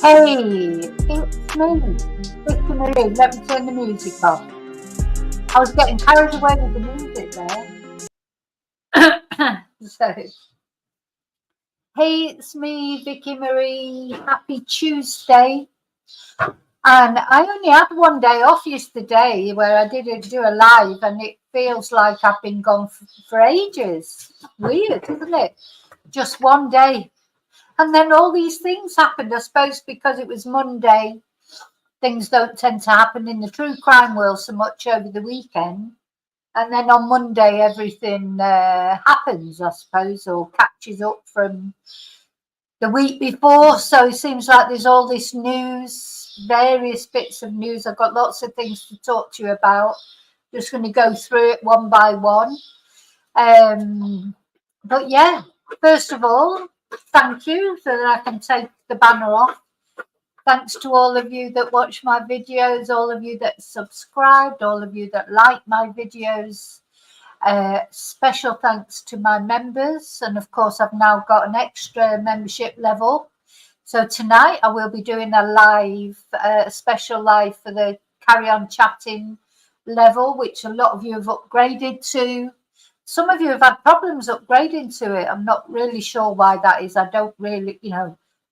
Hey, it's me, Vicky Marie. Let me turn the music off. I was getting carried away with the music there. So, hey, it's me, Vicky Marie. Happy Tuesday. And I only had one day off yesterday where I didn't do a live, and it feels like I've been gone for ages. Weird, isn't it? Just one day. And then all these things happened, I suppose, because it was Monday. Things don't tend to happen in the true crime world so much over the weekend. And then on Monday, everything happens, I suppose, or catches up from the week before. So it seems like there's all this news, various bits of news. I've got lots of things to talk to you about. Just going to go through it one by one. But yeah, first of all, thank you so that I can take the banner off. Thanks to all of you that watch my videos, all of you that subscribed, all of you that like my videos. Special thanks to my members. And of course, I've now got an extra membership level. So tonight I will be doing a live, special live for the Carry On Chatting level, which a lot of you have upgraded to. Some of you have had problems upgrading to it. I'm not really sure why that is. I don't really,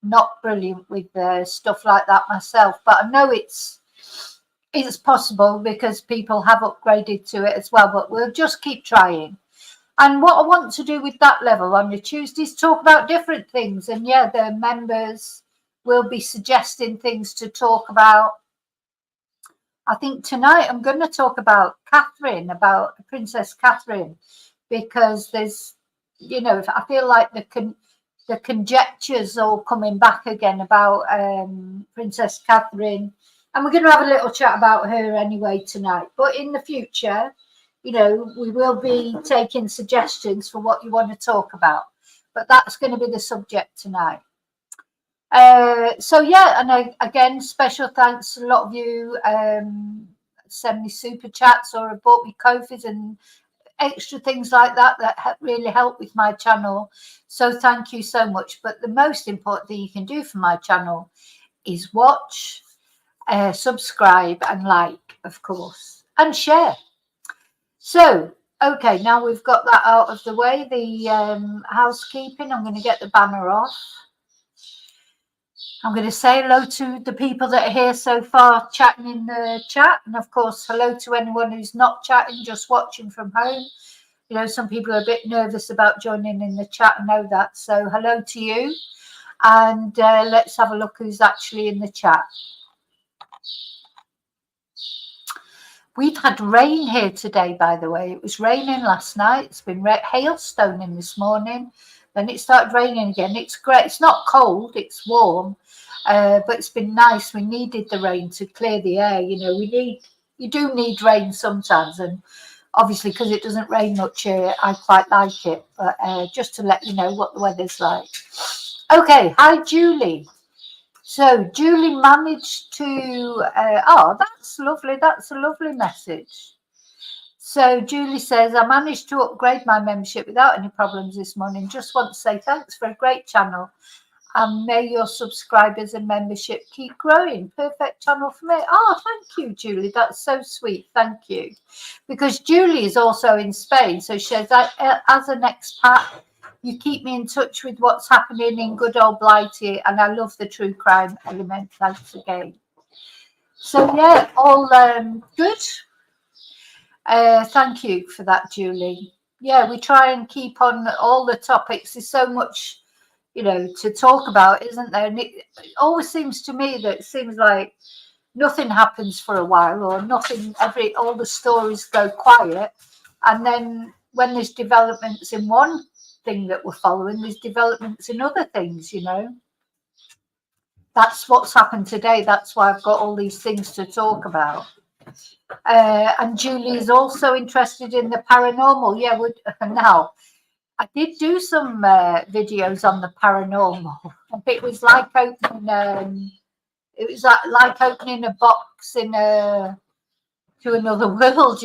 not brilliant with stuff like that myself, but I know it's possible because people have upgraded to it as well, but we'll just keep trying. And what I want to do with that level on the Tuesdays, talk about different things. And yeah, the members will be suggesting things to talk about. I think tonight I'm going to talk about Catherine, about Princess Catherine, because there's, I feel like the conjectures all coming back again about Princess Catherine, and we're going to have a little chat about her anyway tonight. But in the future, we will be taking suggestions for what you want to talk about, but that's going to be the subject tonight. So yeah, and again, special thanks to a lot of you send me super chats or have bought me coffees and extra things like that really help with my channel. So thank you so much. But the most important thing you can do for my channel is watch, subscribe and like, of course, and share. So okay, now we've got that out of the way, the housekeeping. I'm going to get the banner off. I'm going to say hello to the people that are here so far chatting in the chat, and of course hello to anyone who's not chatting, just watching from home. Some people are a bit nervous about joining in the chat, I know that, so hello to you. And let's have a look who's actually in the chat. We've had rain here today, by the way. It was raining last night. It's been hailstoning this morning. Then it started raining again. It's great. It's not cold. It's warm. But it's been nice. We needed the rain to clear the air. You do need rain sometimes. And obviously, because it doesn't rain much here, I quite like it. But just to let you know what the weather's like. Okay. Hi, Julie. So Julie managed to, that's lovely. That's a lovely message. So Julie says, I managed to upgrade my membership without any problems this morning. Just want to say thanks for a great channel. And may your subscribers and membership keep growing. Perfect channel for me. Oh, thank you, Julie. That's so sweet. Thank you. Because Julie is also in Spain. So she says, as an expat, you keep me in touch with what's happening in good old Blighty, and I love the true crime element. Thanks again. So yeah, all good. Thank you for that, Julie. Yeah, we try and keep on all the topics. There's so much, to talk about, isn't there? And it always seems to me that it seems like nothing happens for a while, or nothing. All the stories go quiet, and then when there's developments in one thing that we're following, there's developments in other things. That's what's happened today. That's why I've got all these things to talk about. And Julie is also interested in the paranormal. Yeah, now I did do some videos on the paranormal. It was like opening like opening a box in to another world.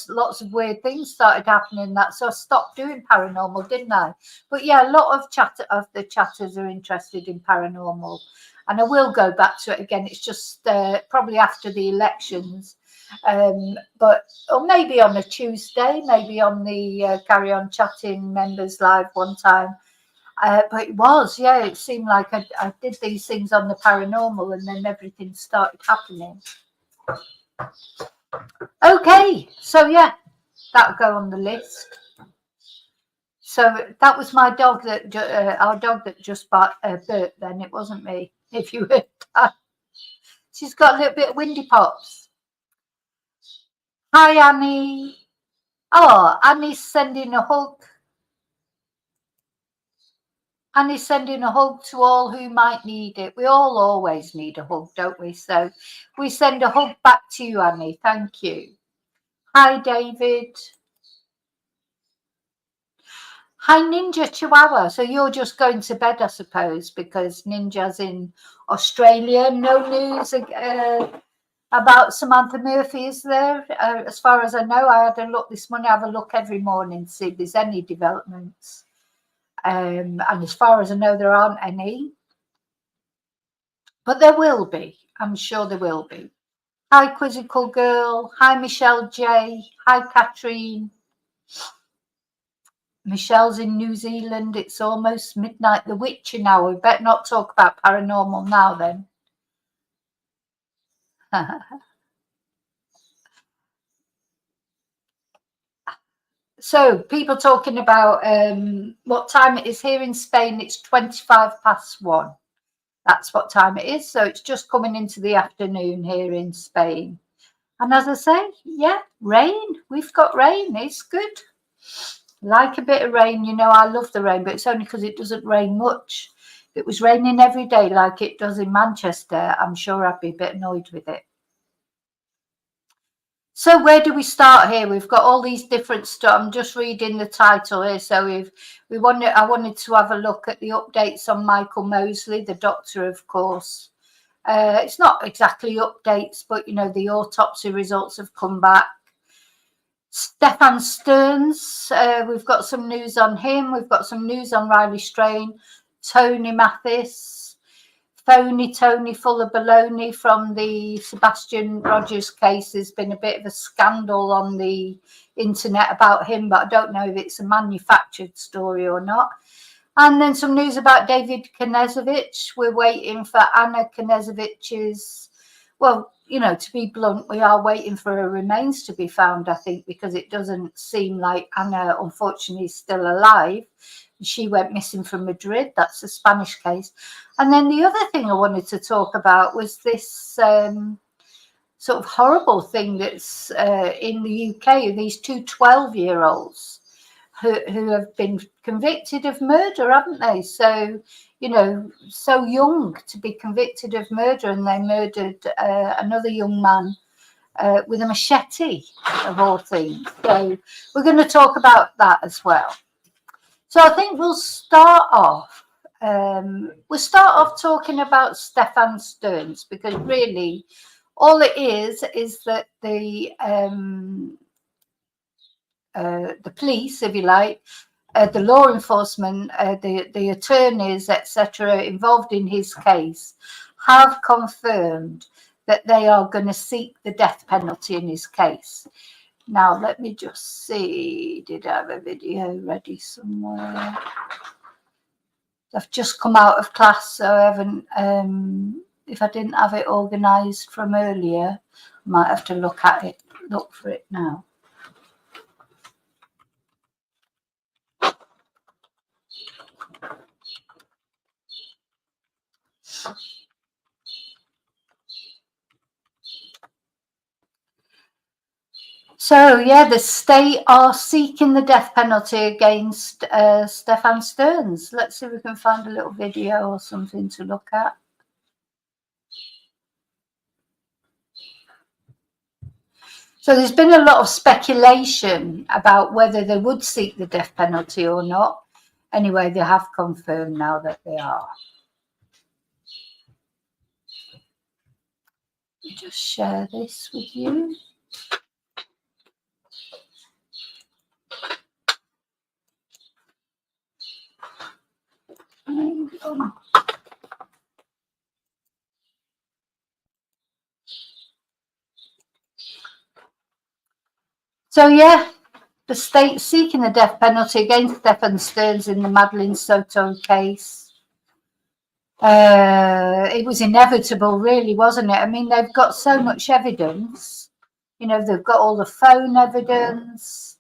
Lots of weird things started happening. So I stopped doing paranormal, didn't I? But yeah, a lot of the chatters are interested in paranormal. and I will go back to it again. It's just probably after the elections, but or maybe on a Tuesday, maybe on the Carry On Chatting members live one time. But it was, yeah, it seemed like I did these things on the paranormal, and then everything started happening. Okay, so yeah, that'll go on the list. So that was my dog that our dog that just burped. Then it wasn't me. If you heard that, she's got a little bit of windy pops. Hi, Annie. Oh, Annie's sending a hug. Annie's sending a hug to all who might need it. We all always need a hug, don't we? So we send a hug back to you, Annie. Thank you. Hi, David. Hi, Ninja Chihuahua. So you're just going to bed, I suppose, because Ninja's in Australia. No news about Samantha Murphy, is there? As far as I know, I had a look this morning. I have a look every morning to see if there's any developments. And as far as I know, there aren't any. But there will be. I'm sure there will be. Hi, Quizzical Girl. Hi, Michelle J. Hi, Catherine. Michelle's in New Zealand. It's almost midnight. The Witcher now. We better not talk about paranormal now then. So people talking about what time it is here in Spain. It's 1:25. That's what time it is. So it's just coming into the afternoon here in Spain. And as I say, yeah, rain. We've got rain. It's good. Like a bit of rain, you know, I love the rain, but it's only because it doesn't rain much. If it was raining every day like it does in Manchester, I'm sure I'd be a bit annoyed with it. So where do we start here? We've got all these different stuff. I'm just reading the title here. So I wanted to have a look at the updates on Michael Moseley, the doctor, of course. It's not exactly updates, but you know, the autopsy results have come back. Stefan Stearns, we've got some news on him. We've got some news on Riley Strain, Tony Mathis, Phony Tony full of baloney from the Sebastian Rogers case. There's been a bit of a scandal on the internet about him, but I don't know if it's a manufactured story or not. And then some news about David Knezevich. We're waiting for Anna Knezevich's, well, you know, to be blunt, we are waiting for her remains to be found, I think, because it doesn't seem like Anna, unfortunately, is still alive. She went missing from Madrid. That's a Spanish case. And then the other thing I wanted to talk about was this sort of horrible thing that's in the UK, these two 12-year-olds who have been convicted of murder, haven't they? So, you know, so young to be convicted of murder, and they murdered another young man with a machete, of all things. So we're going to talk about that as well. So I think we'll start off. Talking about Stefan Stearns, because really all it is that the police, if you like, the law enforcement, the attorneys, etc., involved in his case have confirmed that they are going to seek the death penalty in his case. Now, let me just see. Did I have a video ready somewhere? I've just come out of class, so I haven't. If I didn't have it organised from earlier, I might have to look for it now. So, yeah, the state are seeking the death penalty against Stefan Stearns. Let's see if we can find a little video or something to look at. So there's been a lot of speculation about whether they would seek the death penalty or not. Anyway, they have confirmed now that they are. Let me just share this with you. So, yeah, the state seeking the death penalty against Stefan Stearns in the Madeleine Soto case. It was inevitable, really, wasn't it? I mean, they've got so much evidence. You know, they've got all the phone evidence.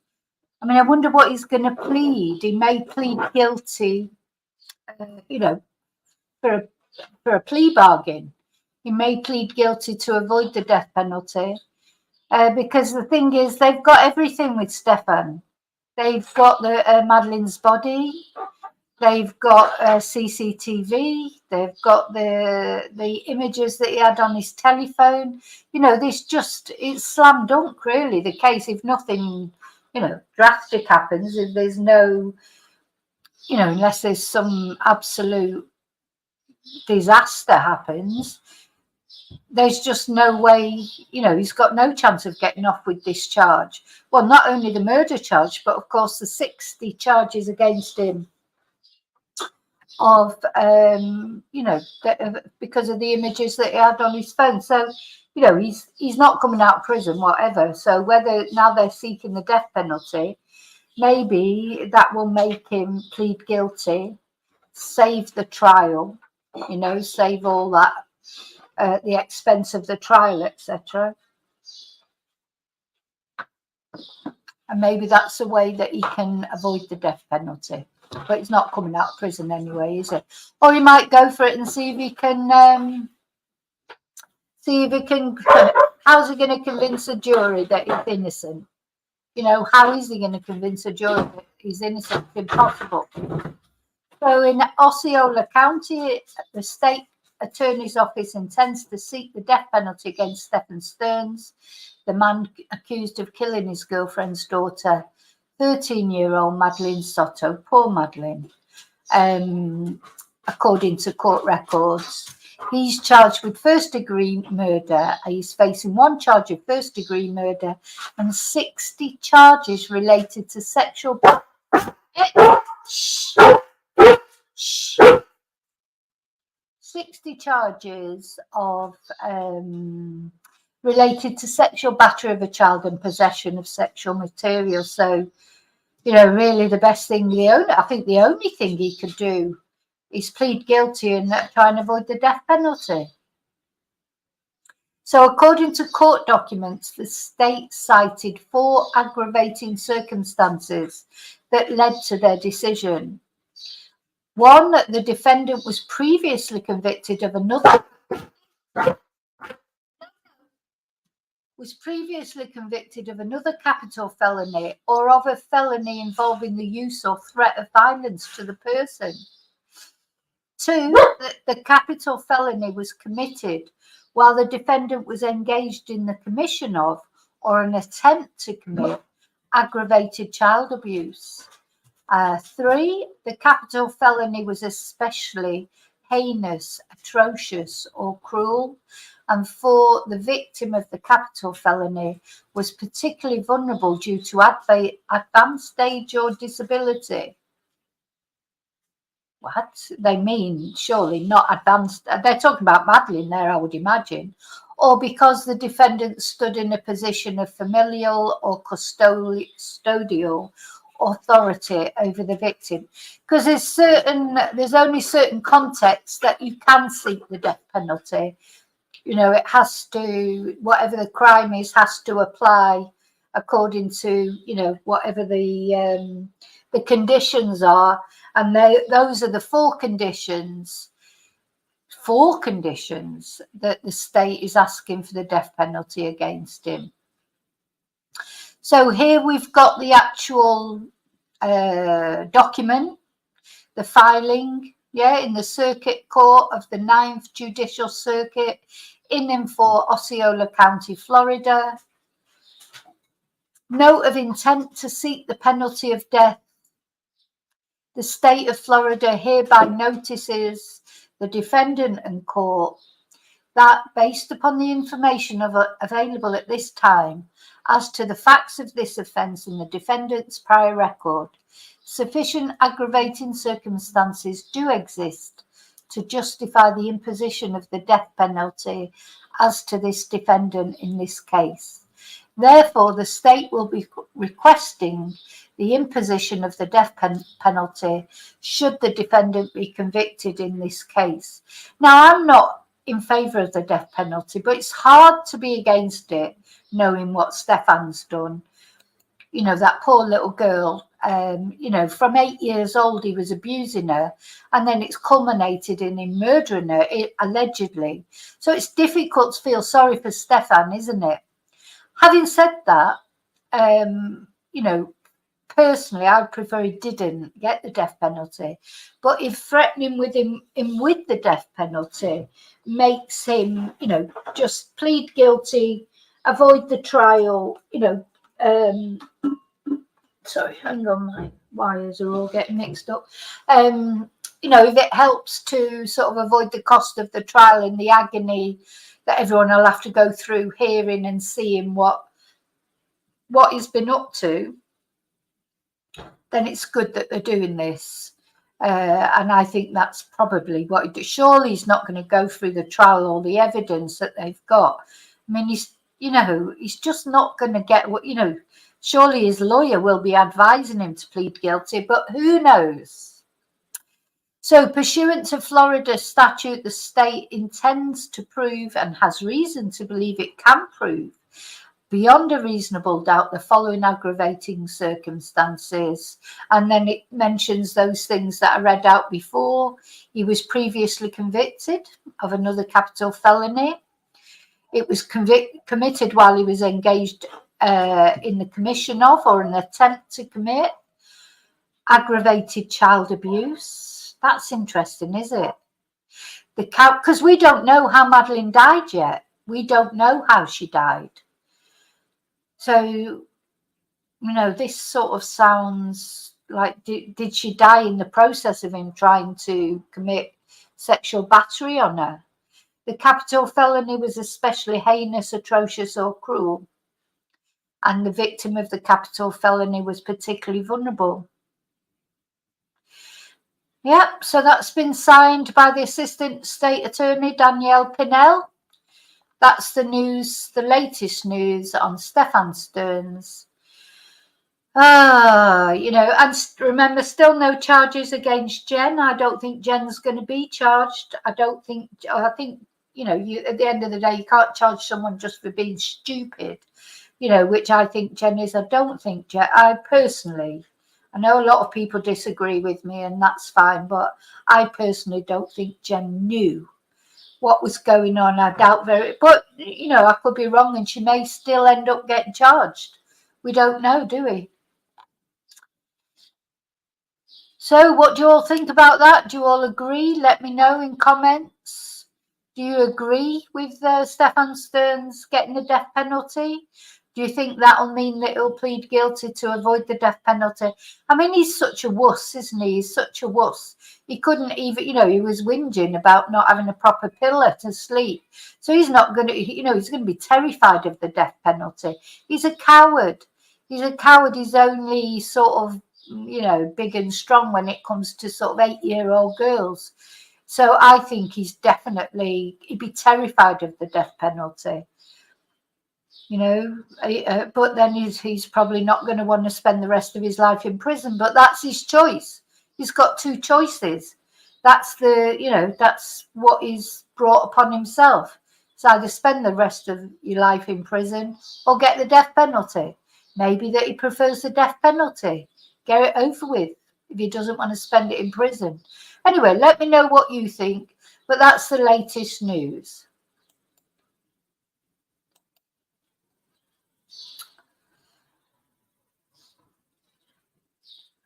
I mean, I wonder what he's going to plead. He may plead guilty, you know, for a plea bargain. He may plead guilty to avoid the death penalty. Because the thing is, they've got everything with Stefan. They've got the Madeleine's body. They've got CCTV. They've got the images that he had on his telephone. You know, it's slam dunk, really, the case. If nothing, you know, drastic happens, if there's no, you know, unless there's some absolute disaster happens, there's just no way, you know, he's got no chance of getting off with this charge. Well, not only the murder charge, but of course the 60 charges against him of, you know, because of the images that he had on his phone. So, you know, he's not coming out of prison, whatever. So whether now they're seeking the death penalty, maybe that will make him plead guilty, save the trial, you know, save all that, the expense of the trial, etc. And maybe that's a way that he can avoid the death penalty. But he's not coming out of prison anyway, is it? Or he might go for it and see if he can, how's he going to convince a jury that he's innocent? You know, how is he going to convince a jury that he's innocent? It's impossible. So in Osceola County, the state attorney's office intends to seek the death penalty against Stefan Stearns, the man accused of killing his girlfriend's daughter, 13-year-old Madeleine Soto. Poor Madeleine. According to court records, he's charged with first-degree murder. He's facing one charge of first-degree murder and 60 charges related to sexual. 60 charges of related to sexual battery of a child and possession of sexual material. So, you know, really the best thing, I think the only thing he could do is plead guilty and try and avoid the death penalty. So according to court documents, the state cited 4 aggravating circumstances that led to their decision. 1, the defendant was previously convicted of another capital felony or of a felony involving the use or threat of violence to the person. 2, that the capital felony was committed while the defendant was engaged in the commission of or an attempt to commit aggravated child abuse. 3, the capital felony was especially heinous, atrocious, or cruel. And 4, the victim of the capital felony was particularly vulnerable due to advanced age or disability. What? They mean surely not advanced. They're talking about Madeleine there, I would imagine. Or because the defendant stood in a position of familial or custodial authority over the victim. Because there's only certain contexts that you can seek the death penalty. You know, it has to, whatever the crime is, has to apply according to, you know, whatever the conditions are. And those are the 4 conditions that the state is asking for the death penalty against him. So here we've got the actual document, the filing, in the Circuit Court of the 9th Judicial Circuit in and for Osceola County, Florida. Note of intent to seek the penalty of death. The state of Florida hereby notices the defendant and court that, based upon the information available at this time as to the facts of this offence and the defendant's prior record, sufficient aggravating circumstances do exist to justify the imposition of the death penalty as to this defendant in this case. Therefore, the state will be requesting the imposition of the death penalty should the defendant be convicted in this case. Now, I'm not in favour of the death penalty, but it's hard to be against it, knowing what Stefan's done. You know, that poor little girl, you know, from 8 years old, he was abusing her, and then it's culminated in him murdering her, allegedly. So it's difficult to feel sorry for Stefan, isn't it? Having said that, you know, personally, I would prefer he didn't get the death penalty. But if threatening with him with the death penalty makes him, you know, just plead guilty, avoid the trial, you know, sorry, hang on, my wires are all getting mixed up. You know, if it helps to sort of avoid the cost of the trial and the agony that everyone will have to go through hearing and seeing what he's been up to, then it's good that they're doing this. And I think that's probably what he did. Surely he's not going to go through the trial, all the evidence that they've got. I mean, he's just not going to get what, you know, surely his lawyer will be advising him to plead guilty, but who knows? So, pursuant to Florida statute, the state intends to prove and has reason to believe it can prove beyond a reasonable doubt the following aggravating circumstances. And then it mentions those things that I read out before. He was previously convicted of another capital felony. It was committed while he was engaged in the commission of or an attempt to commit aggravated child abuse. That's interesting, is it? Because we don't know how Madeleine died yet. We don't know how she died. So, you know, this sort of sounds like, did she die in the process of him trying to commit sexual battery on her? The capital felony was especially heinous, atrocious, or cruel, and the victim of the capital felony was particularly vulnerable. Yep, so that's been signed by the Assistant State Attorney, Danielle Pinnell. That's the news, the latest news on Stefan Stearns. You know, and remember, still no charges against Jen. I don't think Jen's going to be charged. I think, you know, at the end of the day, you can't charge someone just for being stupid, you know, which I think Jen is. I don't think Jen, I know a lot of people disagree with me, and that's fine, but I personally don't think Jen knew what was going on. I doubt but you know, I could be wrong, and she may still end up getting charged. We don't know, do we? So what do you all think about that? Do you all agree? Let me know in comments. Do you agree with Stefan Stearns getting the death penalty? Do you think that'll mean that he'll plead guilty to avoid the death penalty? I mean, he's such a wuss, isn't he? He's such a wuss. He couldn't even, you know, he was whinging about not having a proper pillow to sleep. So he's not going to, you know, he's going to be terrified of the death penalty. He's a coward. He's a coward. He's only sort of, you know, big and strong when it comes to sort of 8-year-old girls. So I think he'd be terrified of the death penalty. You know, but then he's probably not going to want to spend the rest of his life in prison, but that's his choice. He's got two choices. That's that's what he's brought upon himself. It's either spend the rest of your life in prison or get the death penalty. Maybe that he prefers the death penalty. Get it over with if he doesn't want to spend it in prison. Anyway, let me know what you think, but that's the latest news.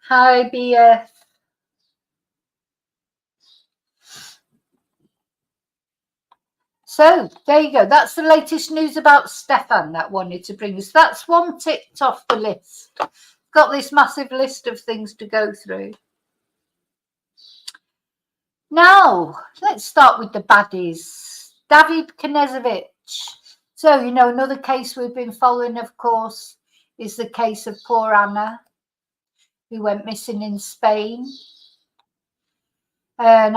Hi, BF. So there you go. That's the latest news about Stefan that wanted to bring us. That's one ticked off the list. Got this massive list of things to go through. Now, let's start with the baddies. David Knezevich. So, you know, another case we've been following, of course, is the case of poor Anna, who went missing in Spain. And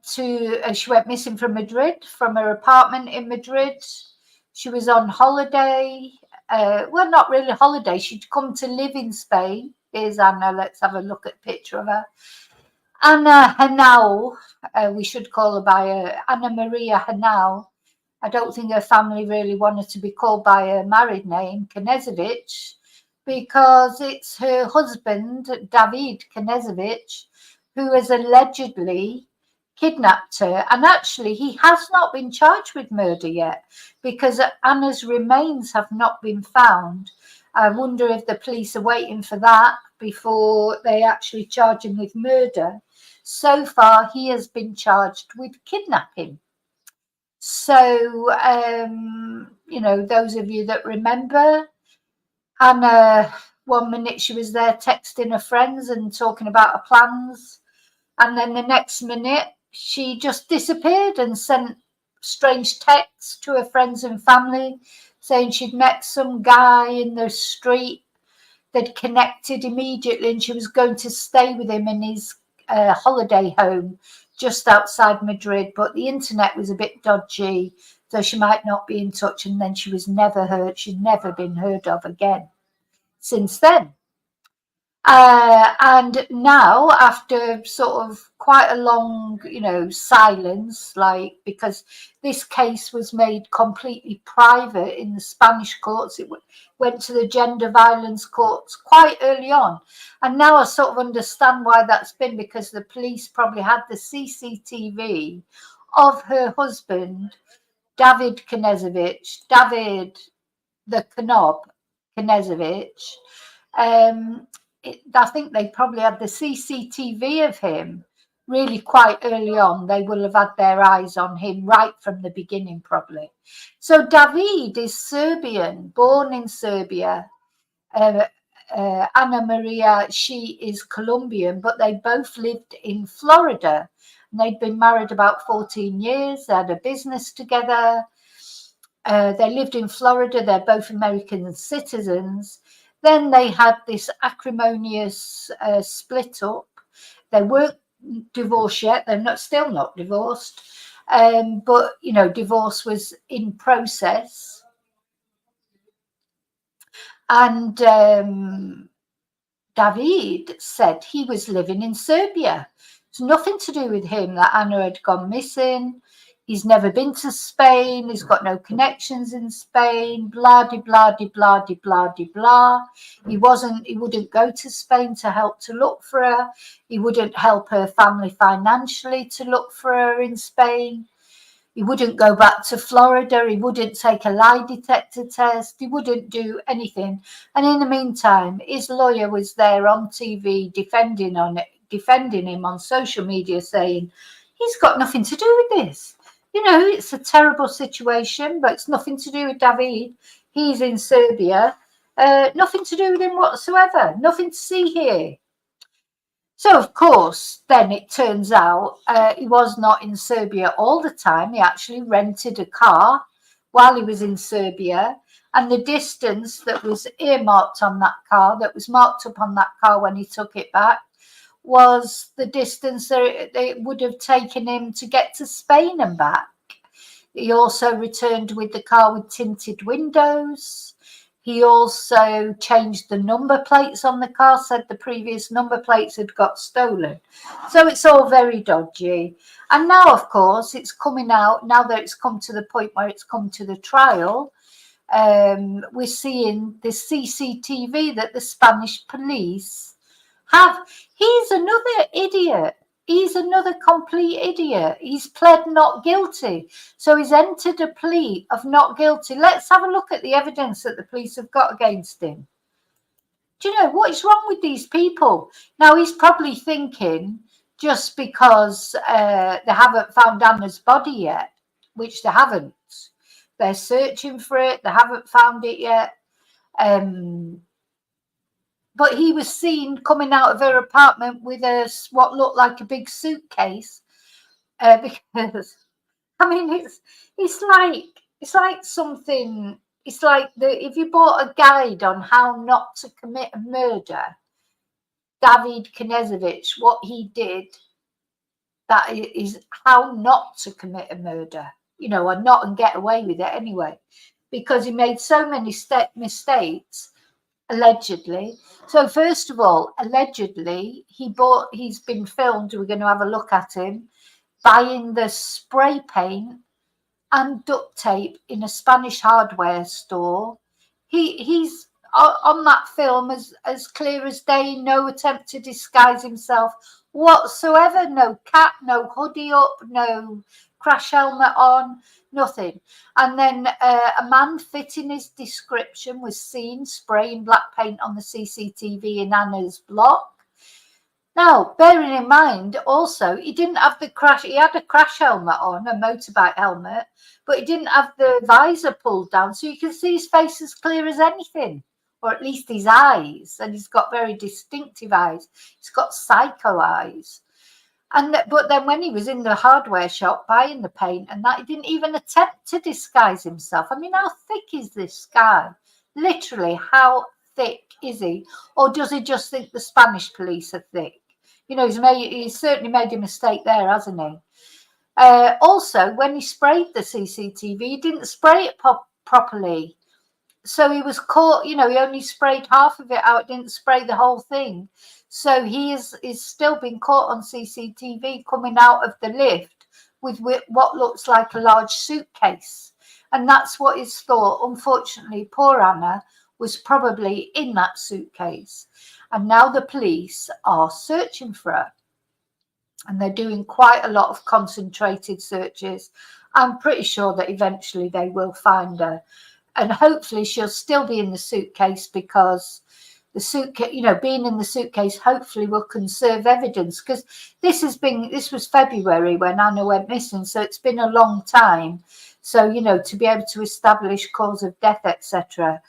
she went missing from Madrid, from her apartment in Madrid. She was on holiday. well, not really holiday. She'd come to live in Spain. Here's Anna. Let's have a look at a picture of her. Anna Henao, we should call her by Anna Maria Henao. I don't think her family really wanted to be called by her married name, Knezevich, because it's her husband, David Knezevich, who has allegedly kidnapped her. And actually, he has not been charged with murder yet because Anna's remains have not been found. I wonder if the police are waiting for that before they actually charge him with murder. So far, he has been charged with kidnapping. So, you know, those of you that remember, Anna, one minute she was there texting her friends and talking about her plans. And then the next minute, she just disappeared and sent strange texts to her friends and family saying she'd met some guy in the street. They'd connected immediately and she was going to stay with him in his holiday home just outside Madrid, but the internet was a bit dodgy, so she might not be in touch, and then she was never heard. She'd never been heard of again since then. And now, after sort of quite a long, you know, silence, like, because this case was made completely private in the Spanish courts, it went to the gender violence courts quite early on. And now I sort of understand why that's been, because the police probably had the CCTV of her husband, David Knezevich, David the Knob Knezevich. I think they probably had the CCTV of him really quite early on. They will have had their eyes on him right from the beginning, probably. So David is Serbian, born in Serbia. Anna Maria, she is Colombian, but they both lived in Florida. And they'd been married about 14 years. They had a business together. They lived in Florida. They're both American citizens. Then they had this acrimonious split up. They weren't divorced yet. They're still not divorced. But, you know, divorce was in process. And David said he was living in Serbia. It's nothing to do with him that Anna had gone missing. He's never been to Spain. He's got no connections in Spain. Blah de blah de blah de blah de blah. He wouldn't go to Spain to help to look for her. He wouldn't help her family financially to look for her in Spain. He wouldn't go back to Florida. He wouldn't take a lie detector test. He wouldn't do anything. And in the meantime, his lawyer was there on TV defending him on social media, saying he's got nothing to do with this. You know, it's a terrible situation, but it's nothing to do with David. He's in Serbia. Nothing to do with him whatsoever. Nothing to see here. So, of course, then it turns out he was not in Serbia all the time. He actually rented a car while he was in Serbia. And the distance that was earmarked on that car, that was marked up on that car when he took it back, was the distance that it would have taken him to get to Spain and back. He also returned with the car with tinted windows. He also changed the number plates on the car, said the previous number plates had got stolen. So it's all very dodgy. And now, of course, it's coming out, now that it's come to the point where it's come to the trial, we're seeing the CCTV that the Spanish police have. He's another idiot. He's another complete idiot. He's pled not guilty. So he's entered a plea of not guilty. Let's have a look at the evidence that the police have got against him. Do you know what is wrong with these people? Now, he's probably thinking just because they haven't found Anna's body yet, which they haven't. They're searching for it. They haven't found it yet. But he was seen coming out of her apartment with what looked like a big suitcase, because I mean it's like something. It's like if you bought a guide on how not to commit a murder, David Knezevich, what he did, that is how not to commit a murder, you know, and get away with it anyway. because he made so many mistakes, allegedly. So first of all, allegedly, he's been filmed. We're going to have a look at him buying the spray paint and duct tape in a Spanish hardware store. He's on that film as clear as day, no attempt to disguise himself whatsoever, no cap, no hoodie up, no crash helmet on, nothing. And then a man fitting his description was seen spraying black paint on the CCTV in Anna's block. Now, bearing in mind, also, he didn't have he had a crash helmet on, a motorbike helmet, but he didn't have the visor pulled down, so you can see his face as clear as anything, or at least his eyes, and he's got very distinctive eyes. He's got psycho eyes. But then when he was in the hardware shop buying the paint and that, he didn't even attempt to disguise himself. I mean, how thick is this guy? Literally, how thick is he? Or does he just think the Spanish police are thick? You know, he's certainly made a mistake there, hasn't he? Also, when he sprayed the CCTV, he didn't spray it properly. So he was caught, you know, he only sprayed half of it out, didn't spray the whole thing. So he is still been caught on CCTV coming out of the lift with what looks like a large suitcase. And that's what is thought. Unfortunately, poor Anna was probably in that suitcase. And now the police are searching for her. And they're doing quite a lot of concentrated searches. I'm pretty sure that eventually they will find her. And hopefully she'll still be in the suitcase, because the suitcase, you know, being in the suitcase hopefully will conserve evidence, because this was February when Anna went missing, so it's been a long time. So, you know, to be able to establish cause of death, etc.,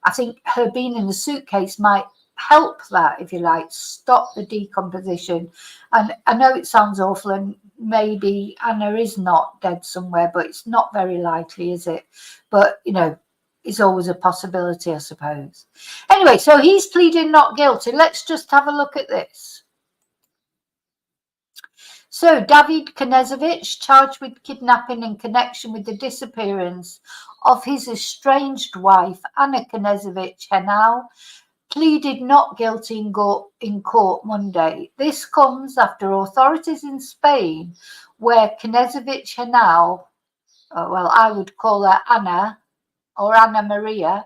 I think her being in the suitcase might help that, if you like, stop the decomposition. And I know it sounds awful, and maybe Anna is not dead somewhere, but it's not very likely, is it? But, you know, it's always a possibility, I suppose. Anyway, so he's pleading not guilty. Let's just have a look at this. So David Knezevich, charged with kidnapping in connection with the disappearance of his estranged wife, Anna Knezevich Henao, pleaded not guilty in court Monday. This comes after authorities in Spain, where Knezevich Henao, well, I would call her Anna, or Anna Maria,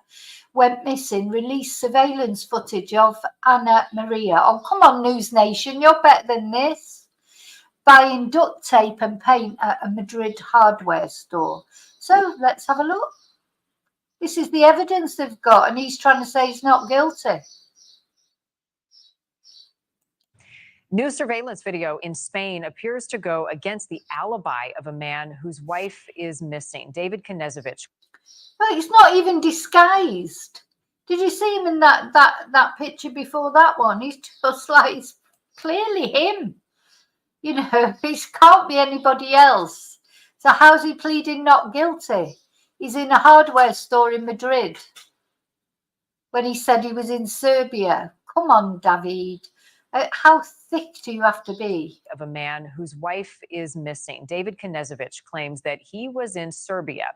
went missing, released surveillance footage of Anna Maria. Oh, come on, News Nation, you're better than this. Buying duct tape and paint at a Madrid hardware store. So let's have a look. This is the evidence they've got, and he's trying to say he's not guilty. New surveillance video in Spain appears to go against the alibi of a man whose wife is missing. David Knezevich. Well, he's not even disguised. Did you see him in that picture before that one? He's just like, it's clearly him. You know, he can't be anybody else. So how's he pleading not guilty? He's in a hardware store in Madrid when he said he was in Serbia. Come on, David. How thick do you have to be? Of a man whose wife is missing. David Knezevich claims that he was in Serbia,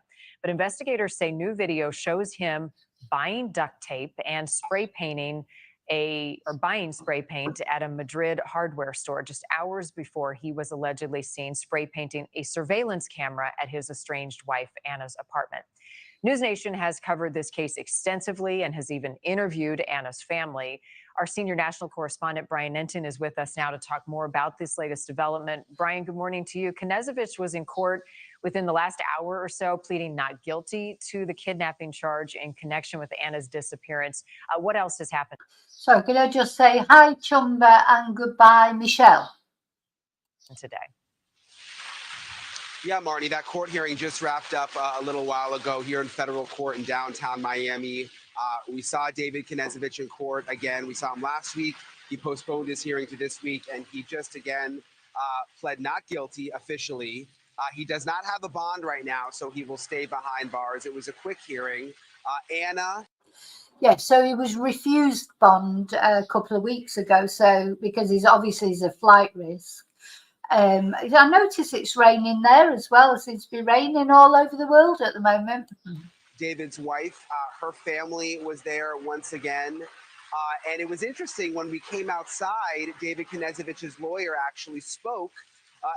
but investigators say new video shows him buying duct tape and buying spray paint at a Madrid hardware store just hours before he was allegedly seen spray painting a surveillance camera at his estranged wife Anna's apartment. News Nation has covered this case extensively and has even interviewed Anna's family. Our senior national correspondent, Brian Nenton, is with us now to talk more about this latest development. Brian, good morning to you. Knezevich was in court within the last hour or so, pleading not guilty to the kidnapping charge in connection with Anna's disappearance. What else has happened? So can I just say hi, Chumba, and goodbye, Michelle. Today. Yeah, Marty, that court hearing just wrapped up a little while ago here in federal court in downtown Miami. We saw David Knezevich in court again. We saw him last week. He postponed his hearing to this week, and he just again pled not guilty officially. He does not have a bond right now, so he will stay behind bars. It was a quick hearing. Anna. Yes, so he was refused bond a couple of weeks ago, so because he's a flight risk. I notice it's raining there as well. It seems to be raining all over the world at the moment. David's wife. Her family was there once again. And it was interesting when we came outside, David Knezevich's lawyer actually spoke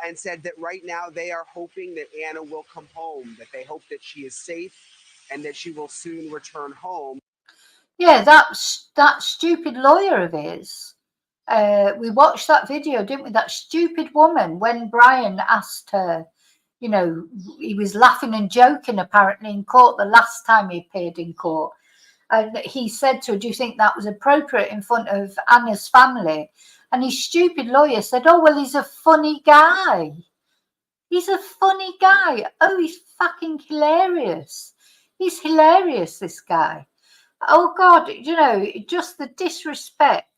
and said that right now they are hoping that Anna will come home, that they hope that she is safe and that she will soon return home. Yeah, that stupid lawyer of his. We watched that video, didn't we? That stupid woman, when Brian asked her, you know, he was laughing and joking apparently in court the last time he appeared in court. And he said to her, do you think that was appropriate in front of Anna's family? And his stupid lawyer said, oh, well, he's a funny guy. He's a funny guy. Oh, he's fucking hilarious. He's hilarious, this guy. Oh, God, you know, just the disrespect.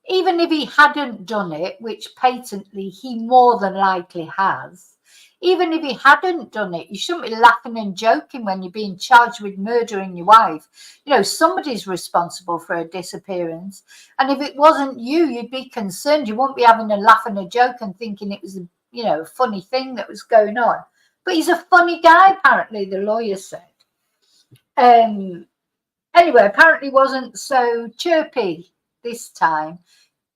Even if he hadn't done it, which patently he more than likely has, even if he hadn't done it, you shouldn't be laughing and joking when you're being charged with murdering your wife. You know, somebody's responsible for her disappearance. And if it wasn't you, you'd be concerned. You wouldn't be having a laugh and a joke and thinking it was, you know, a funny thing that was going on. But he's a funny guy, apparently, the lawyer said. Anyway, apparently wasn't so chirpy this time.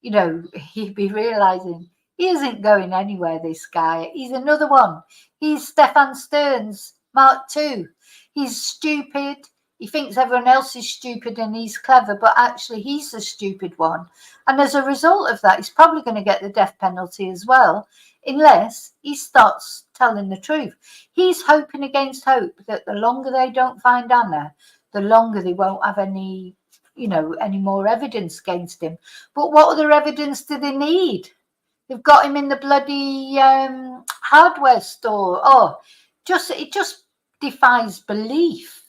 You know, he'd be realizing he isn't going anywhere, this guy. He's another one. He's Stefan Stern's Mark II. He's stupid. He thinks everyone else is stupid and he's clever, but actually he's the stupid one. And as a result of that, he's probably going to get the death penalty as well, unless he starts telling the truth. He's hoping against hope that the longer they don't find Anna, the longer they won't have any, you know, any more evidence against him. But what other evidence do they need? They've got him in the bloody hardware store. Oh, it just defies belief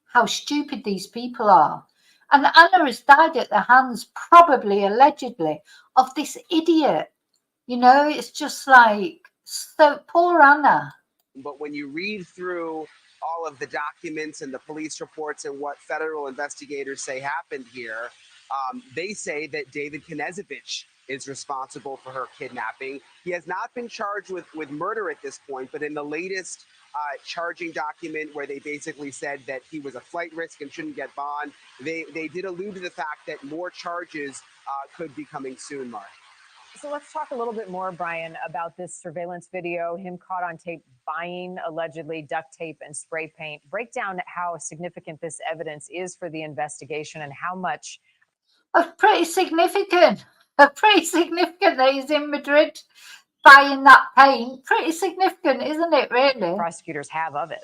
how stupid these people are. And Anna has died at the hands, probably, allegedly, of this idiot. You know, it's just like, so poor Anna. But when you read through all of the documents and the police reports and what federal investigators say happened here, they say that David Knezevich is responsible for her kidnapping. He has not been charged with murder at this point, but in the latest charging document where they basically said that he was a flight risk and shouldn't get bond, they did allude to the fact that more charges could be coming soon, Mark. So let's talk a little bit more, Brian, about this surveillance video, him caught on tape buying allegedly duct tape and spray paint. Break down how significant this evidence is for the investigation and how much. Pretty significant. Pretty significant that he's in Madrid buying that paint. Pretty significant, isn't it, really? Prosecutors have of it.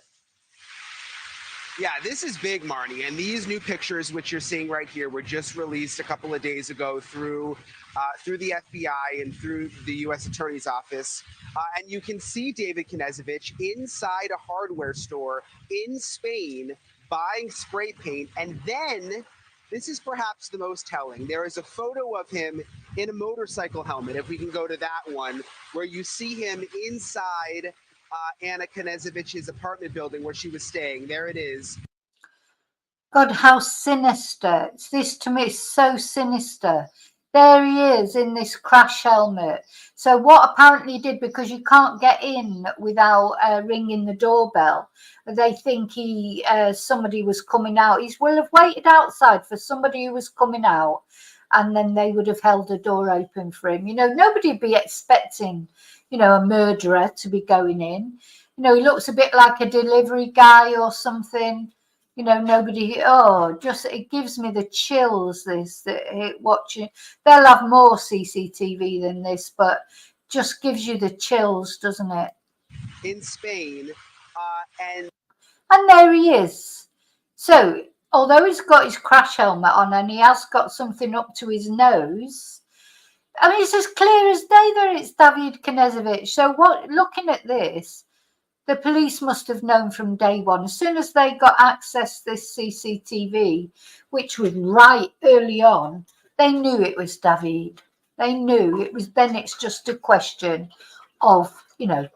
Yeah, this is big, Marnie. And these new pictures, which you're seeing right here, were just released a couple of days ago through the FBI and through the U.S. Attorney's Office. And you can see David Knezevich inside a hardware store in Spain buying spray paint. And then, this is perhaps the most telling, there is a photo of him in a motorcycle helmet, if we can go to that one, where you see him inside Anna Knezevich's apartment building where she was staying. There it is. God, how sinister. This to me is so sinister. There he is in this crash helmet. So what apparently he did, because you can't get in without ringing the doorbell, they think somebody was coming out. He will have waited outside for somebody who was coming out, and then they would have held the door open for him. You know, nobody would be expecting, you know, a murderer to be going in. You know, he looks a bit like a delivery guy or something. You know, it gives me the chills, watching. They'll have more CCTV than this, but just gives you the chills, doesn't it? In Spain, and there he is. So, although he's got his crash helmet on and he has got something up to his nose, I mean, it's as clear as day that it's David Knezevich. So, looking at this, the police must have known from day one. As soon as they got access to this CCTV, which was right early on, they knew it was David. They knew it was. Then it's just a question of, you know,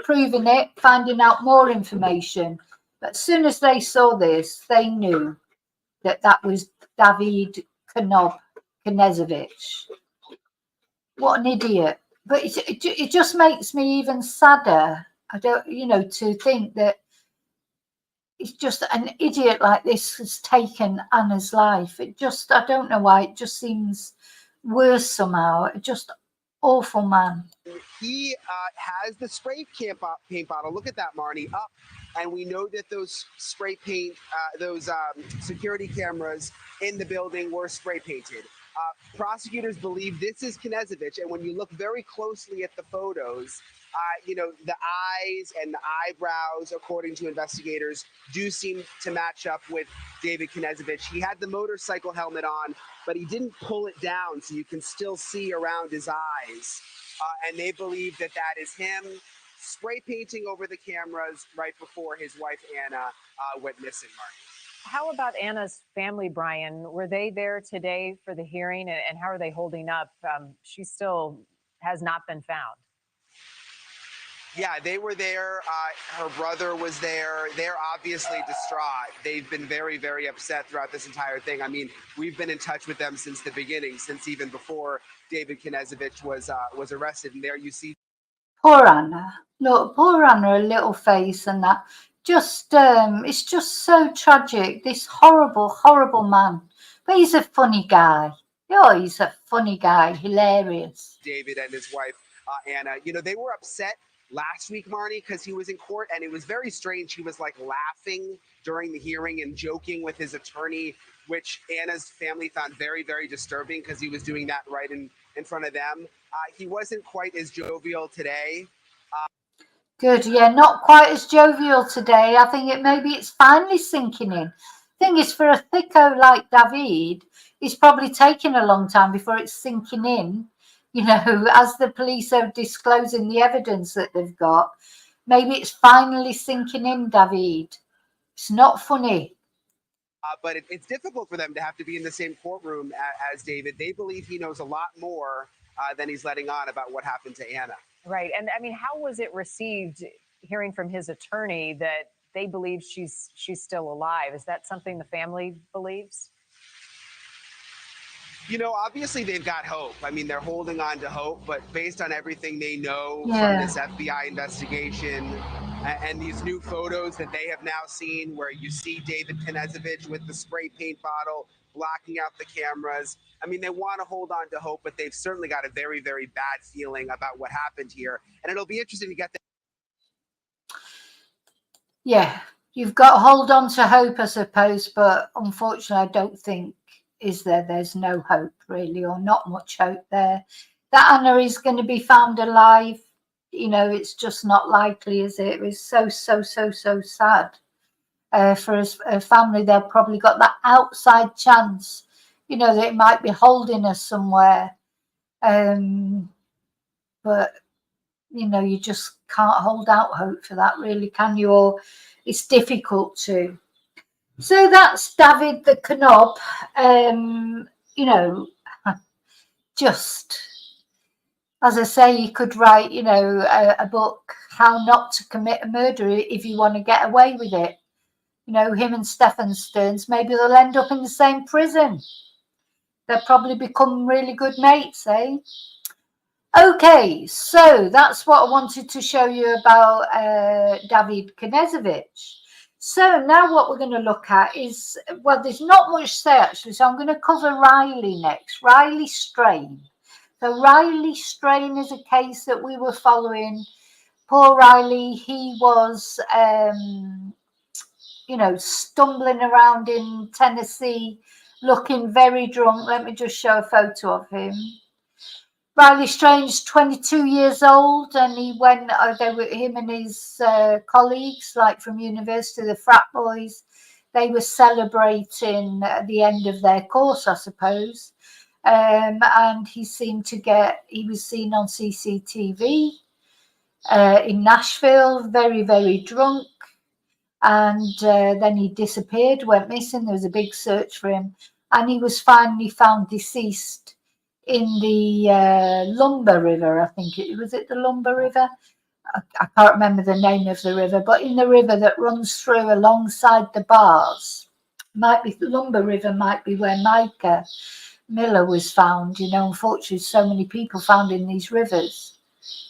proving it, finding out more information. But as soon as they saw this, they knew that was David Knezevich. What an idiot. But it just makes me even sadder. I don't, you know, to think that it's just an idiot like this has taken Anna's life. It just, I don't know why, it just seems worse somehow. Just awful man. He has the spray paint bottle. Look at that, Marnie, up. And we know that those spray paint, those security cameras in the building were spray painted. Prosecutors believe this is Knezevich. And when you look very closely at the photos, you know, the eyes and the eyebrows, according to investigators, do seem to match up with David Knezevich. He had the motorcycle helmet on, but he didn't pull it down, so you can still see around his eyes. And they believe that that is him spray painting over the cameras right before his wife, Anna, went missing, Marty. How about Anna's family, Brian? Were they there today for the hearing, and how are they holding up? She still has not been found. Yeah, they were there. Her brother was there. They're obviously distraught. They've been very, very upset throughout this entire thing. I mean, we've been in touch with them since the beginning, since even before David Knezevich was arrested. And there you see. Poor Anna. Look, poor Anna, a little face and that. Just, it's just so tragic. This horrible, horrible man. But he's a funny guy. Oh, he's a funny guy. Hilarious. David and his wife, Anna, you know, they were upset last week, Marnie, because he was in court, and it was very strange. He was like laughing during the hearing and joking with his attorney, which Anna's family found very, very disturbing because he was doing that right in front of them. He wasn't quite as jovial today. Good, yeah, not quite as jovial today. I think maybe it's finally sinking in. Thing is, for a thicko like David, it's probably taken a long time before it's sinking in. You know, as the police are disclosing the evidence that they've got, maybe it's finally sinking in, David. It's not funny. But it's difficult for them to have to be in the same courtroom as David. They believe he knows a lot more than he's letting on about what happened to Anna. Right. And I mean, how was it received hearing from his attorney that they believe she's still alive? Is that something the family believes? You know, obviously they've got hope. I mean, they're holding on to hope, but based on everything they know from this FBI investigation and these new photos that they have now seen, where you see David Knezevich with the spray paint bottle blocking out the cameras. I mean, they want to hold on to hope, but they've certainly got a very, very bad feeling about what happened here. And it'll be interesting to get that. Yeah, you've got to hold on to hope, I suppose, but unfortunately, I don't think there's no hope really, or not much hope there. That Anna is going to be found alive, you know, it's just not likely, is it? It's so sad. For a family, they've probably got that outside chance, you know, that it might be holding us somewhere. But, you know, you just can't hold out hope for that, really, can you? Or it's difficult to. So that's David the Knob. You know, just, as I say, you could write, you know, a book, How Not to Commit a Murder, if you want to get away with it. You know, him and Stefan Stearns, maybe they'll end up in the same prison. They'll probably become really good mates, eh? Okay, so that's what I wanted to show you about David Knezevich. So now what we're going to look at is, well, there's not much to say actually, so I'm going to cover Riley next, Riley Strain. So Riley Strain is a case that we were following. Poor Riley, he was, you know, stumbling around in Tennessee, looking very drunk. Let me just show a photo of him. Riley Strange, 22 years old, and he went, they were him and his colleagues, like from university, the frat boys, they were celebrating the end of their course, I suppose. And he seemed to he was seen on CCTV in Nashville, very, very drunk. And then he disappeared, went missing. There was a big search for him. And he was finally found deceased in the Lumber River, I think was it the Lumber River? I can't remember the name of the river, but in the river that runs through alongside the bars. Might be the Lumber River, might be where Micah Miller was found. You know, unfortunately, so many people found in these rivers.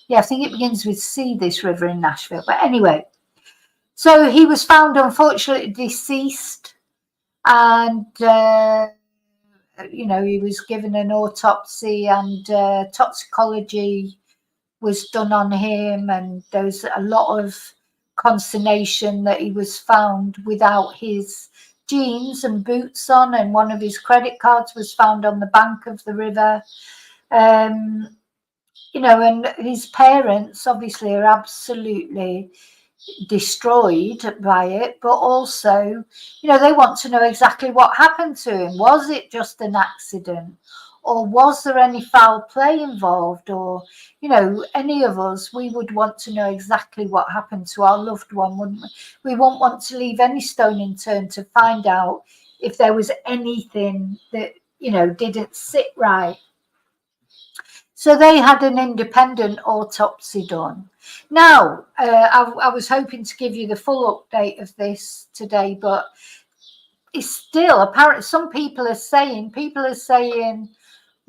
Yeah, I think it begins with C, this river in Nashville. But anyway, So he was found unfortunately deceased, and he was given an autopsy, and toxicology was done on him, and there was a lot of consternation that he was found without his jeans and boots on, and one of his credit cards was found on the bank of the river. And his parents obviously are absolutely destroyed by it, but also, they want to know exactly what happened to him. Was it just an accident, or was there any foul play involved? Or, any of us, we would want to know exactly what happened to our loved one, wouldn't we? We won't want to leave any stone unturned to find out if there was anything that, didn't sit right. So they had an independent autopsy done. Now, I was hoping to give you the full update of this today, but it's still apparent. Some people are saying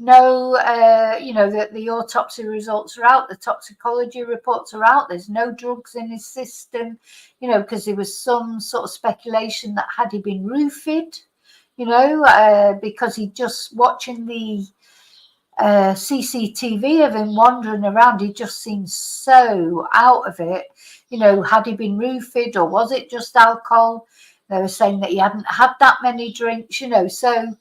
no, that the autopsy results are out, the toxicology reports are out, there's no drugs in his system, because there was some sort of speculation that had he been roofied, because he just watching the CCTV of him wandering around, he just seems so out of it. Had he been roofied, or was it just alcohol? They were saying that he hadn't had that many drinks, so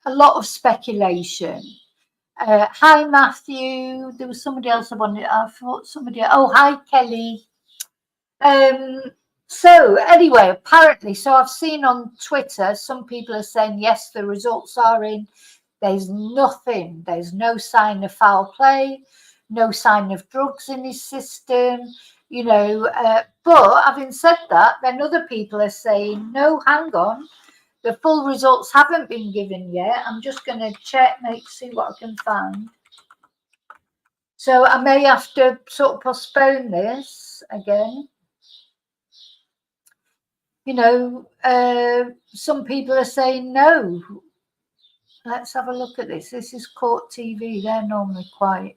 a lot of speculation. Hi, Matthew. There was somebody else I thought somebody. Oh, hi, Kelly. So anyway, apparently, so I've seen on Twitter, some people are saying, yes, the results are in. There's nothing. There's no sign of foul play, no sign of drugs in his system, but having said that, then other people are saying, no, hang on, the full results haven't been given yet. I'm just going to check, see what I can find. So I may have to sort of postpone this again. Some people are saying no. Let's have a look at this. This is Court TV. They're normally quiet.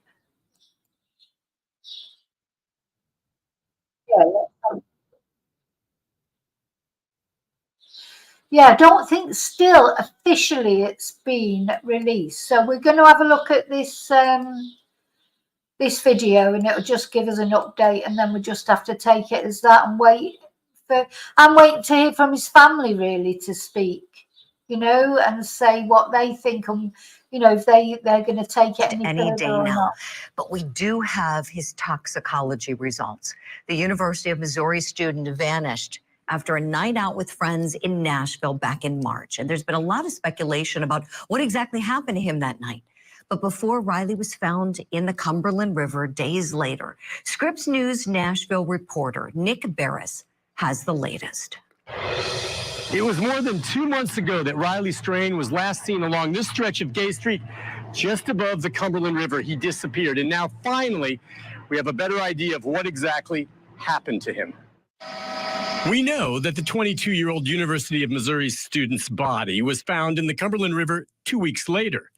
Yeah, I don't think still officially it's been released. So we're going to have a look at this this video, and it'll just give us an update, and then we just have to take it as that and wait for. I'm waiting to hear from his family really to speak, and say what they think, and if they're going to take it any day or now. not. But we do have his toxicology results. The University of Missouri student vanished after a night out with friends in Nashville back in March. And there's been a lot of speculation about what exactly happened to him that night. But before Riley was found in the Cumberland River days later, Scripps News Nashville reporter Nick Barris has the latest. It was more than 2 months ago that Riley Strain was last seen along this stretch of Gay Street, just above the Cumberland River. He disappeared, and now finally, we have a better idea of what exactly happened to him. We know that the 22-year-old University of Missouri student's body was found in the Cumberland River 2 weeks later.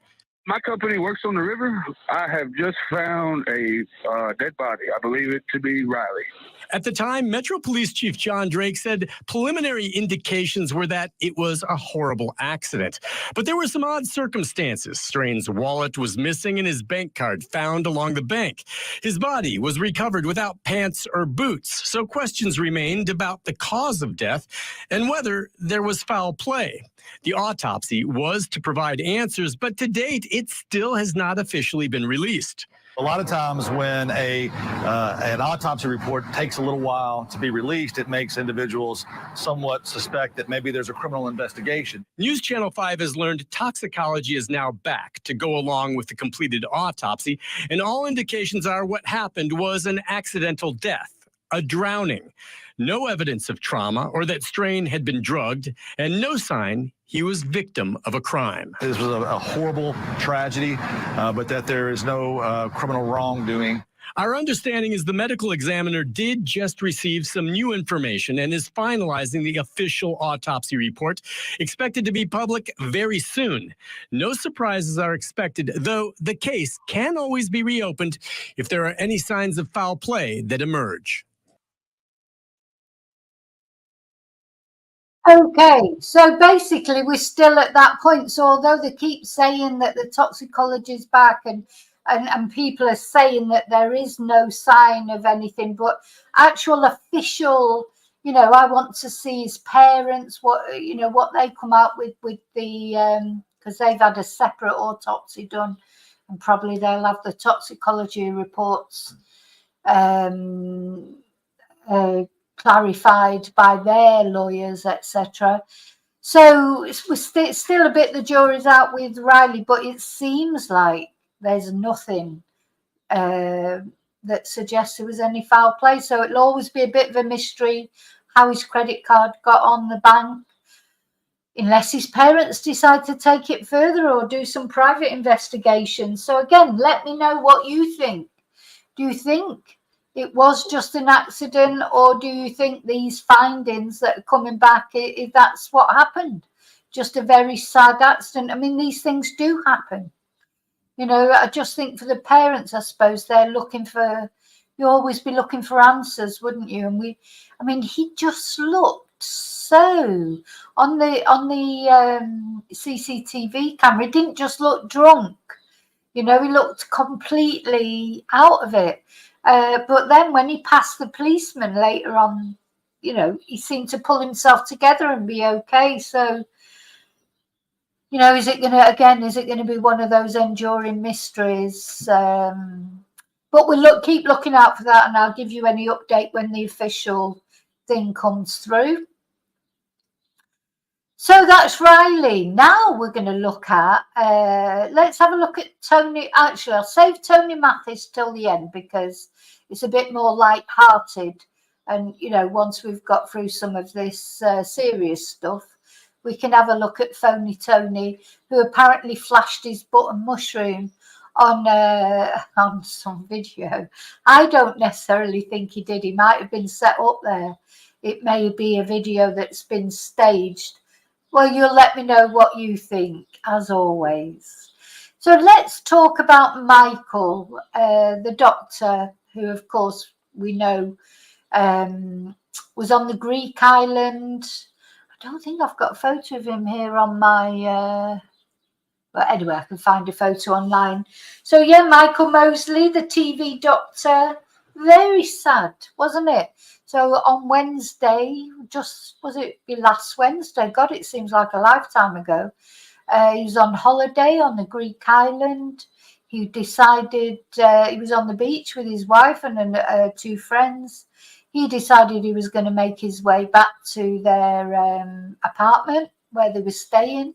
My company works on the river. I have just found a dead body. I believe it to be Riley. At the time, Metro Police Chief John Drake said preliminary indications were that it was a horrible accident. But there were some odd circumstances. Strain's wallet was missing and his bank card found along the bank. His body was recovered without pants or boots. So questions remained about the cause of death and whether there was foul play. The autopsy was to provide answers, but to date, it still has not officially been released. A lot of times when an autopsy report takes a little while to be released, it makes individuals somewhat suspect that maybe there's a criminal investigation. News Channel 5 has learned toxicology is now back to go along with the completed autopsy, and all indications are what happened was an accidental death, a drowning. No evidence of trauma or that Strain had been drugged, and no sign he was victim of a crime. This was a horrible tragedy, but that there is no criminal wrongdoing. Our understanding is the medical examiner did just receive some new information and is finalizing the official autopsy report, expected to be public very soon. No surprises are expected, though the case can always be reopened if there are any signs of foul play that emerge. Okay, so basically we're still at that point. So although they keep saying that the toxicology is back and people are saying that there is no sign of anything, but actual official, I want to see his parents, what they come out with the, because they've had a separate autopsy done, and probably they'll have the toxicology reports clarified by their lawyers, etc. So we're still a bit, the jury's out with Riley, but it seems like there's nothing that suggests there was any foul play. So it'll always be a bit of a mystery how his credit card got on the bank, unless his parents decide to take it further or do some private investigation. So again, let me know what you think. Do you think it was just an accident, or do you think these findings that are coming back, if that's what happened, just a very sad accident? I mean, these things do happen. I just think for the parents, I suppose they're you always be looking for answers, wouldn't you? And he just looked so on the CCTV camera. He didn't just look drunk. He looked completely out of it. But then when he passed the policeman later on, he seemed to pull himself together and be okay. So, is it going to be one of those enduring mysteries? But we'll keep looking out for that, and I'll give you any update when the official thing comes through. So that's Riley. Now we're going to look at, let's have a look at Tony. Actually, I'll save Tony Mathis till the end because it's a bit more light-hearted. And, once we've got through some of this serious stuff, we can have a look at Phony Tony, who apparently flashed his button mushroom on some video. I don't necessarily think he did. He might have been set up there. It may be a video that's been staged. Well, you'll let me know what you think, as always. So let's talk about Michael, the doctor, who, of course, we know was on the Greek island. I don't think I've got a photo of him here on my... but anyway, I can find a photo online. So, yeah, Michael Moseley, the TV doctor. Very sad, wasn't it? So on Wednesday, was it last Wednesday? God, it seems like a lifetime ago. He was on holiday on the Greek island. He decided he was on the beach with his wife and two friends. He decided he was going to make his way back to their apartment where they were staying.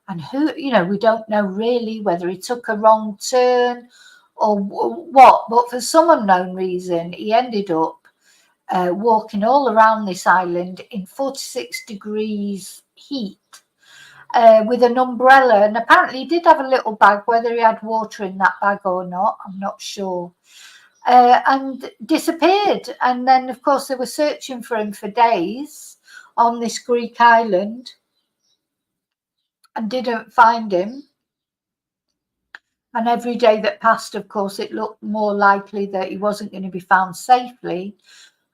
And we don't know really whether he took a wrong turn or what. But for some unknown reason, he ended up walking all around this island in 46 degrees heat with an umbrella. And apparently he did have a little bag, whether he had water in that bag or not, I'm not sure. And disappeared. And then, of course, they were searching for him for days on this Greek island and didn't find him. And every day that passed, of course, it looked more likely that he wasn't going to be found safely.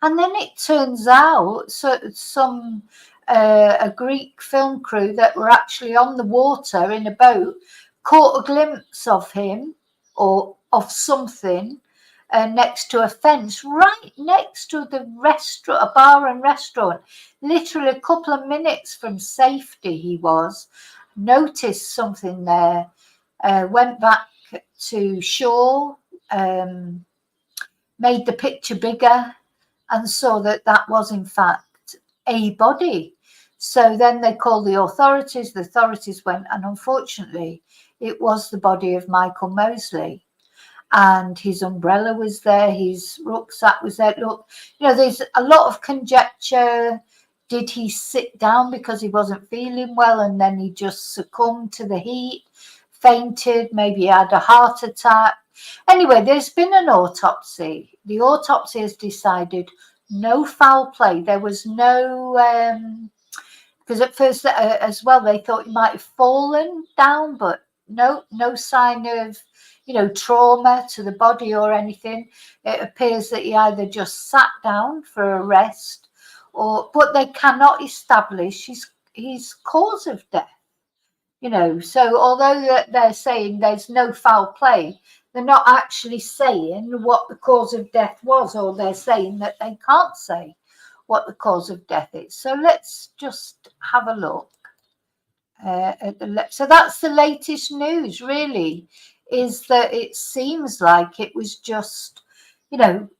And then it turns out a Greek film crew that were actually on the water in a boat caught a glimpse of him or of something next to a fence, right next to the restaurant, a bar and restaurant, literally a couple of minutes from safety. He was noticed something there, went back to shore, made the picture bigger, and saw that was in fact a body. So then they called the authorities. The authorities went, and unfortunately, it was the body of Michael Moseley. And his umbrella was there, his rucksack was there. Look, there's a lot of conjecture. Did he sit down because he wasn't feeling well and then he just succumbed to the heat, fainted, maybe he had a heart attack? Anyway, there's been an autopsy. The autopsy has decided no foul play. There was no, because at first as well, they thought he might have fallen down, but no sign of, trauma to the body or anything. It appears that he either just sat down for a rest but they cannot establish his cause of death. So although they're saying there's no foul play, they're not actually saying what the cause of death was, or they're saying that they can't say what the cause of death is. So let's just have a look at so that's the latest news, really, is that it seems like it was just,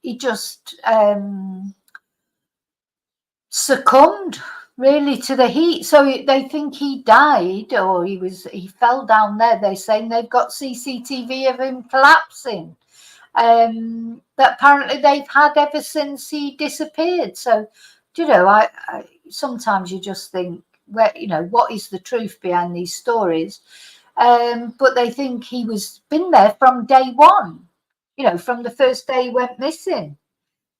he just succumbed really to the heat. So they think he died, or he fell down there. They're saying they've got CCTV of him collapsing, that apparently they've had ever since he disappeared. So, I sometimes you just think, what is the truth behind these stories? But they think he been there from day one, from the first day he went missing.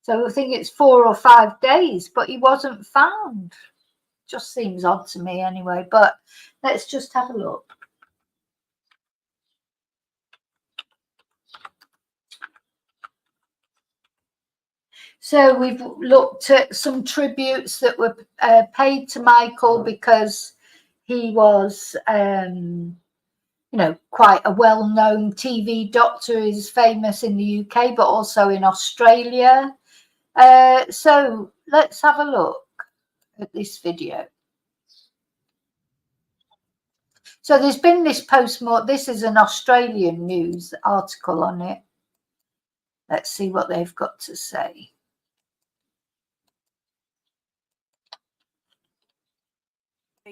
So I think it's 4 or 5 days, but he wasn't found. Just seems odd to me anyway, but let's just have a look. So we've looked at some tributes that were paid to Michael because he was, quite a well-known TV doctor. He's famous in the UK, but also in Australia. So let's have a look at this video. So there's been this postmortem. This is an Australian news article on it. Let's see what they've got to say.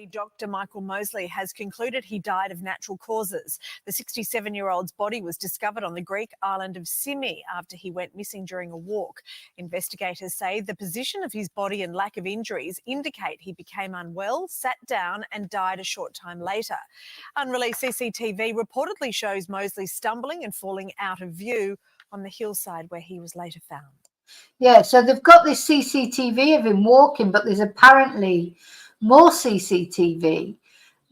Dr. Michael Moseley has concluded he died of natural causes. The 67-year-old's body was discovered on the Greek island of Symi after he went missing during a walk. Investigators say the position of his body and lack of injuries indicate he became unwell, sat down and died a short time later. Unreleased CCTV reportedly shows Moseley stumbling and falling out of view on the hillside where he was later found. Yeah, so they've got this CCTV of him walking, but there's apparently more CCTV,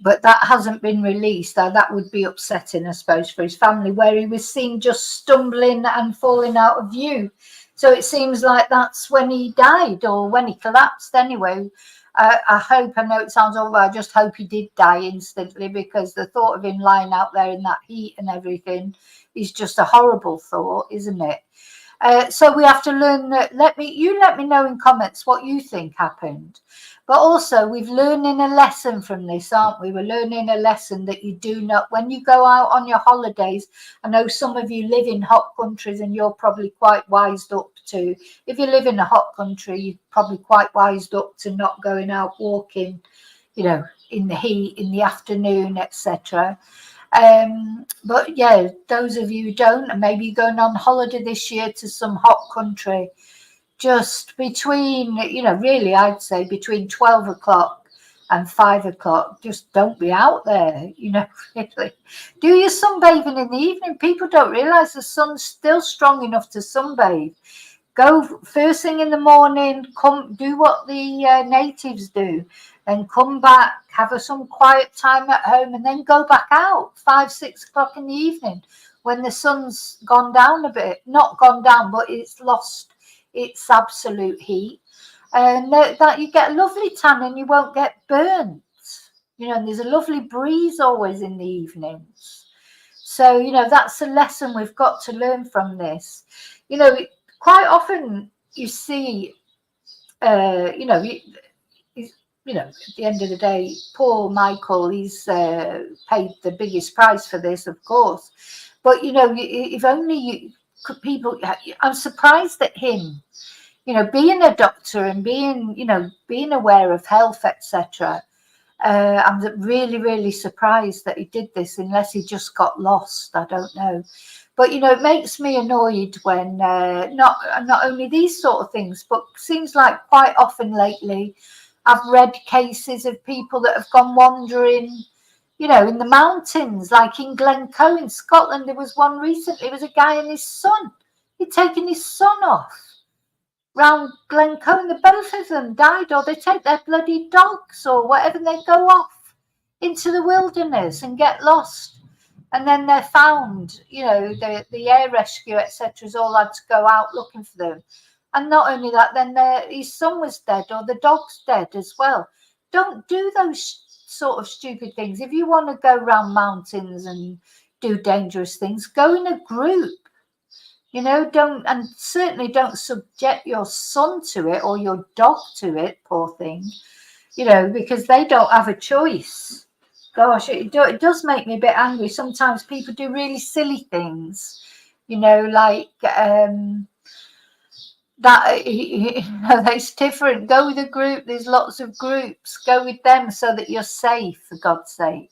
but that hasn't been released. That would be upsetting, I suppose, for his family, where he was seen just stumbling and falling out of view. So it seems like that's when he died, or when he collapsed anyway. I know it sounds awful, I just hope he did die instantly, because the thought of him lying out there in that heat and everything is just a horrible thought, isn't it? So we have to learn that. Let me know in comments what you think happened. But also, we're learning a lesson from this, aren't we? We're learning a lesson that you do not, when you go out on your holidays, I know some of you live in hot countries and you're probably quite wised up to, if you live in a hot country, you're probably quite wised up to not going out walking, in the heat, in the afternoon, etc. But yeah, those of you who don't, and maybe you're going on holiday this year to some hot country, just between, really, I'd say between 12 o'clock and 5 o'clock, just don't be out there, really. Do your sunbathing in the evening. People don't realise the sun's still strong enough to sunbathe. Go first thing in the morning, come do what the natives do, and come back, have some quiet time at home, and then go back out 5, 6 o'clock in the evening when the sun's gone down a bit. Not gone down, but it's lost its absolute heat. And that you get a lovely tan and you won't get burnt. And there's a lovely breeze always in the evenings. So, that's a lesson we've got to learn from this. Quite often you see, at the end of the day, poor Michael, he's paid the biggest price for this, of course. But, if only people, I'm surprised at him, being a doctor and being aware of health, etc. I'm really, really surprised that he did this, unless he just got lost. I don't know. But, it makes me annoyed when not only these sort of things, but seems like quite often lately, I've read cases of people that have gone wandering, in the mountains, like in Glencoe in Scotland. There was one recently, it was a guy and his son. He'd taken his son off round Glencoe, and the both of them died, or they take their bloody dogs or whatever, and they go off into the wilderness and get lost. And then they're found, the air rescue, etc., has all had to go out looking for them. And not only that, then his son was dead or the dog's dead as well. Don't do those sort of stupid things. If you want to go around mountains and do dangerous things, go in a group. You know, and certainly don't subject your son to it or your dog to it, poor thing, you know, because they don't have a choice. Gosh, it does make me a bit angry. Sometimes people do really silly things, you know, like that, you know, that's different. Go with a group. There's lots of groups. Go with them so that you're safe, for God's sake.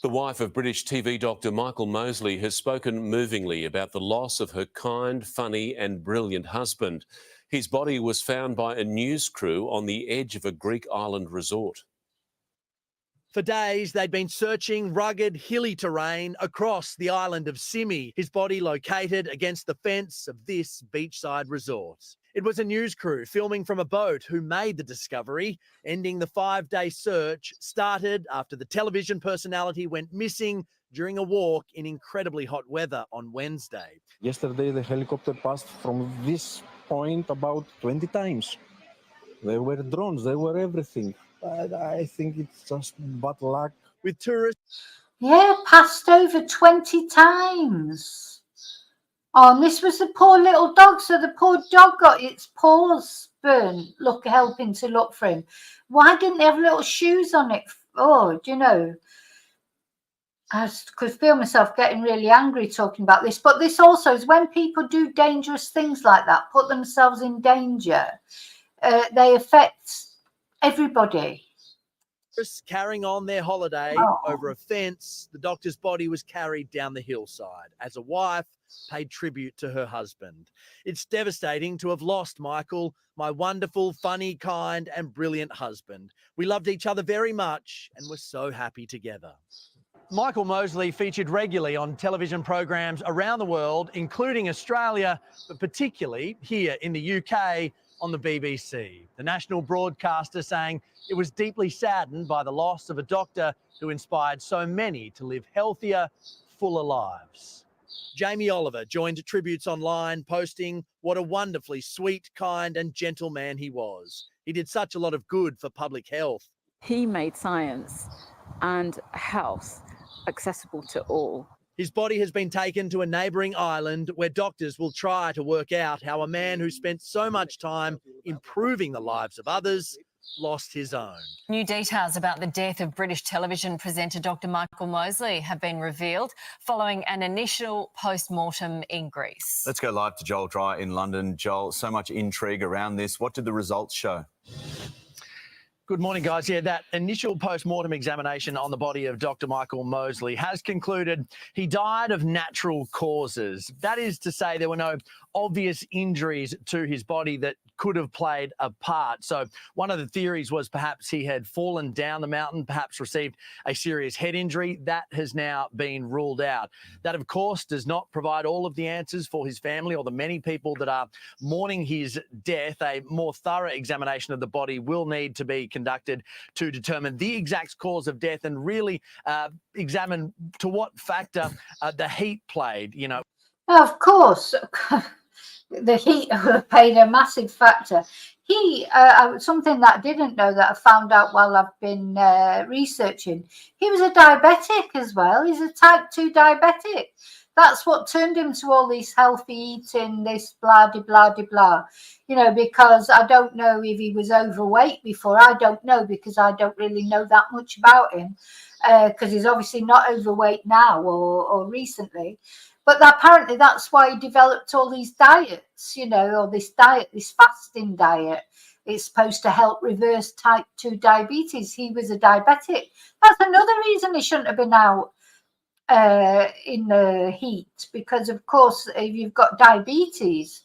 The wife of British TV doctor Michael Moseley has spoken movingly about the loss of her kind, funny and brilliant husband. His body was found by a news crew on the edge of a Greek island resort. For days, they'd been searching rugged, hilly terrain across the island of Simi, his body located against the fence of this beachside resort. It was a news crew filming from a boat who made the discovery, ending the 5-day search started after the television personality went missing during a walk in incredibly hot weather on Wednesday. Yesterday, the helicopter passed from this point about 20 times. There were drones, there were everything. I think it's just bad luck. With tourists. Yeah, passed over 20 times. Oh, and this was the poor little dog. So the poor dog got its paws burnt, helping to look for him. Why didn't they have little shoes on it? Oh, do you know? I could feel myself getting really angry talking about this. But this also is when people do dangerous things like that, put themselves in danger, they affect everybody. Carrying on their holiday over a fence, the doctor's body was carried down the hillside as a wife paid tribute to her husband. It's devastating to have lost Michael, my wonderful, funny, kind and brilliant husband. We loved each other very much and were so happy together. Michael Moseley featured regularly on television programs around the world, including Australia, but particularly here in the UK on the BBC. The national broadcaster saying it was deeply saddened by the loss of a doctor who inspired so many to live healthier, fuller lives. Jamie Oliver joined tributes online, posting what a wonderfully sweet, kind and gentle man he was. He did such a lot of good for public health. He made science and health accessible to all. His body has been taken to a neighbouring island where doctors will try to work out how a man who spent so much time improving the lives of others lost his own. New details about the death of British television presenter Dr. Michael Moseley have been revealed following an initial post-mortem in Greece. Let's go live to Joel Dry in London. Joel, so much intrigue around this. What did the results show? Good morning, guys. Yeah, that initial post-mortem examination on the body of Dr. Michael Moseley has concluded he died of natural causes. That is to say there were no obvious injuries to his body that could have played a part. So one of the theories was perhaps he had fallen down the mountain, perhaps received a serious head injury. That has now been ruled out. That, of course, does not provide all of the answers for his family or the many people that are mourning his death. A more thorough examination of the body will need to be conducted to determine the exact cause of death and really examine to what factor the heat played, you know. Of course, the heat played a massive factor. Something that I didn't know that I found out while I've been researching, he was a diabetic as well. He's a type 2 diabetic. That's what turned him to all these healthy eating, this blah, de blah, de blah. You know, because I don't know if he was overweight before. I don't know because I don't really know that much about him because he's obviously not overweight now or recently. But apparently that's why he developed all these diets, you know, or this diet, this fasting diet. It's supposed to help reverse type 2 diabetes. He was a diabetic. That's another reason he shouldn't have been out in the heat, because, of course, if you've got diabetes,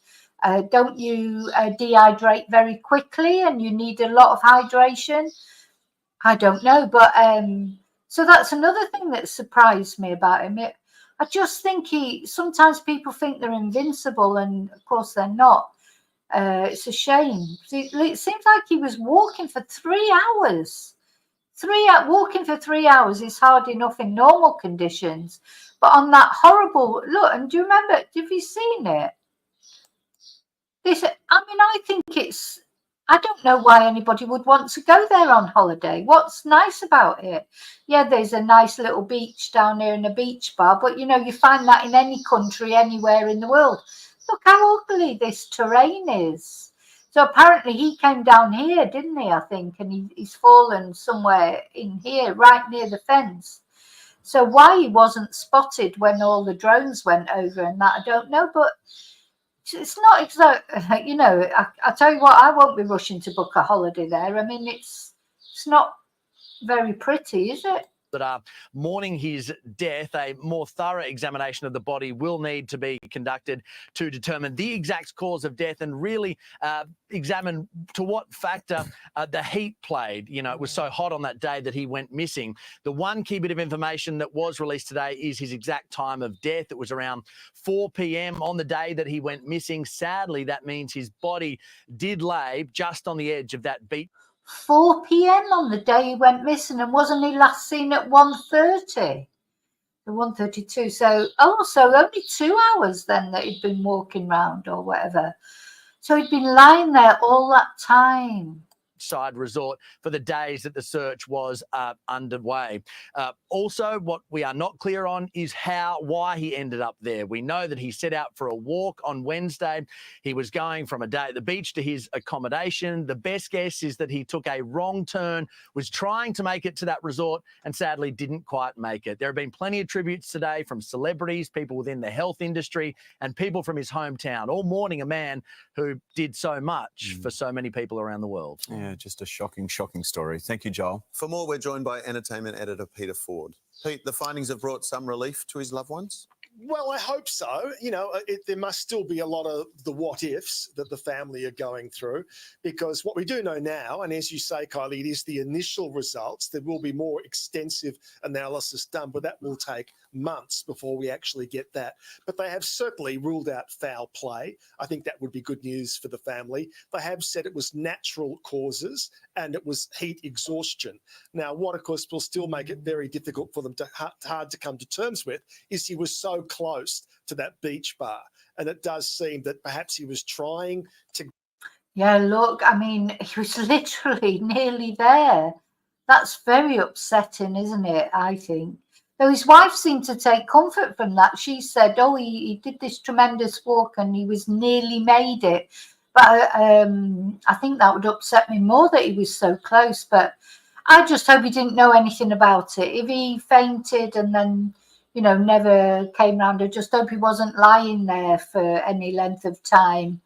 don't you dehydrate very quickly and you need a lot of hydration? I don't know. But so that's another thing that surprised me about him. I just think sometimes people think they're invincible, and of course they're not. It's a shame. It seems like he was walking for 3 hours. Walking for 3 hours is hard enough in normal conditions, but on that horrible look. And do you remember? Have you seen it? I think I don't know why anybody would want to go there on holiday. What's nice about it? Yeah, there's a nice little beach down there and a beach bar, but you find that in any country, anywhere in the world. Look how ugly this terrain is. So apparently he came down here, didn't he, I think, and he's fallen somewhere in here, right near the fence. So why he wasn't spotted when all the drones went over and that, I don't know, but it's not exactly, I tell you what, I won't be rushing to book a holiday there. I mean, it's not very pretty, is it? That are mourning his death. A more thorough examination of the body will need to be conducted to determine the exact cause of death and really examine to what factor the heat played. It was so hot on that day that he went missing. The one key bit of information that was released today is his exact time of death. It was around 4 p.m. on the day that he went missing. Sadly, that means his body did lay just on the edge of that beach. 4 p.m. on the day he went missing, and wasn't he last seen at 1:30? 1:32. So only 2 hours then that he'd been walking around or whatever. So he'd been lying there all that time. Side resort for the days that the search was underway. Also, what we are not clear on is why he ended up there. We know that he set out for a walk on Wednesday. He was going from a day at the beach to his accommodation. The best guess is that he took a wrong turn, was trying to make it to that resort and sadly didn't quite make it. There have been plenty of tributes today from celebrities, people within the health industry and people from his hometown, all mourning a man who did so much for so many people around the world. Yeah, just a shocking, shocking story. Thank you, Joel. For more, we're joined by entertainment editor Peter Ford. Pete, the findings have brought some relief to his loved ones? Well, I hope so. There must still be a lot of the what ifs that the family are going through, because what we do know now, and as you say, Kylie, it is the initial results. There will be more extensive analysis done, but that will take months before we actually get that. But they have certainly ruled out foul play. I think that would be good news for the family. They have said it was natural causes and it was heat exhaustion. Now, what of course will still make it very difficult for them hard to come to terms with is he was so close to that beach bar, and it does seem that perhaps he was trying to. Yeah, look, I mean, he was literally nearly there. That's very upsetting, isn't it? I think. Though his wife seemed to take comfort from that. She said, "Oh, he did this tremendous walk and he was nearly made it." But I think that would upset me more that he was so close. But I just hope he didn't know anything about it. If he fainted and then, never came round, I just hope he wasn't lying there for any length of time.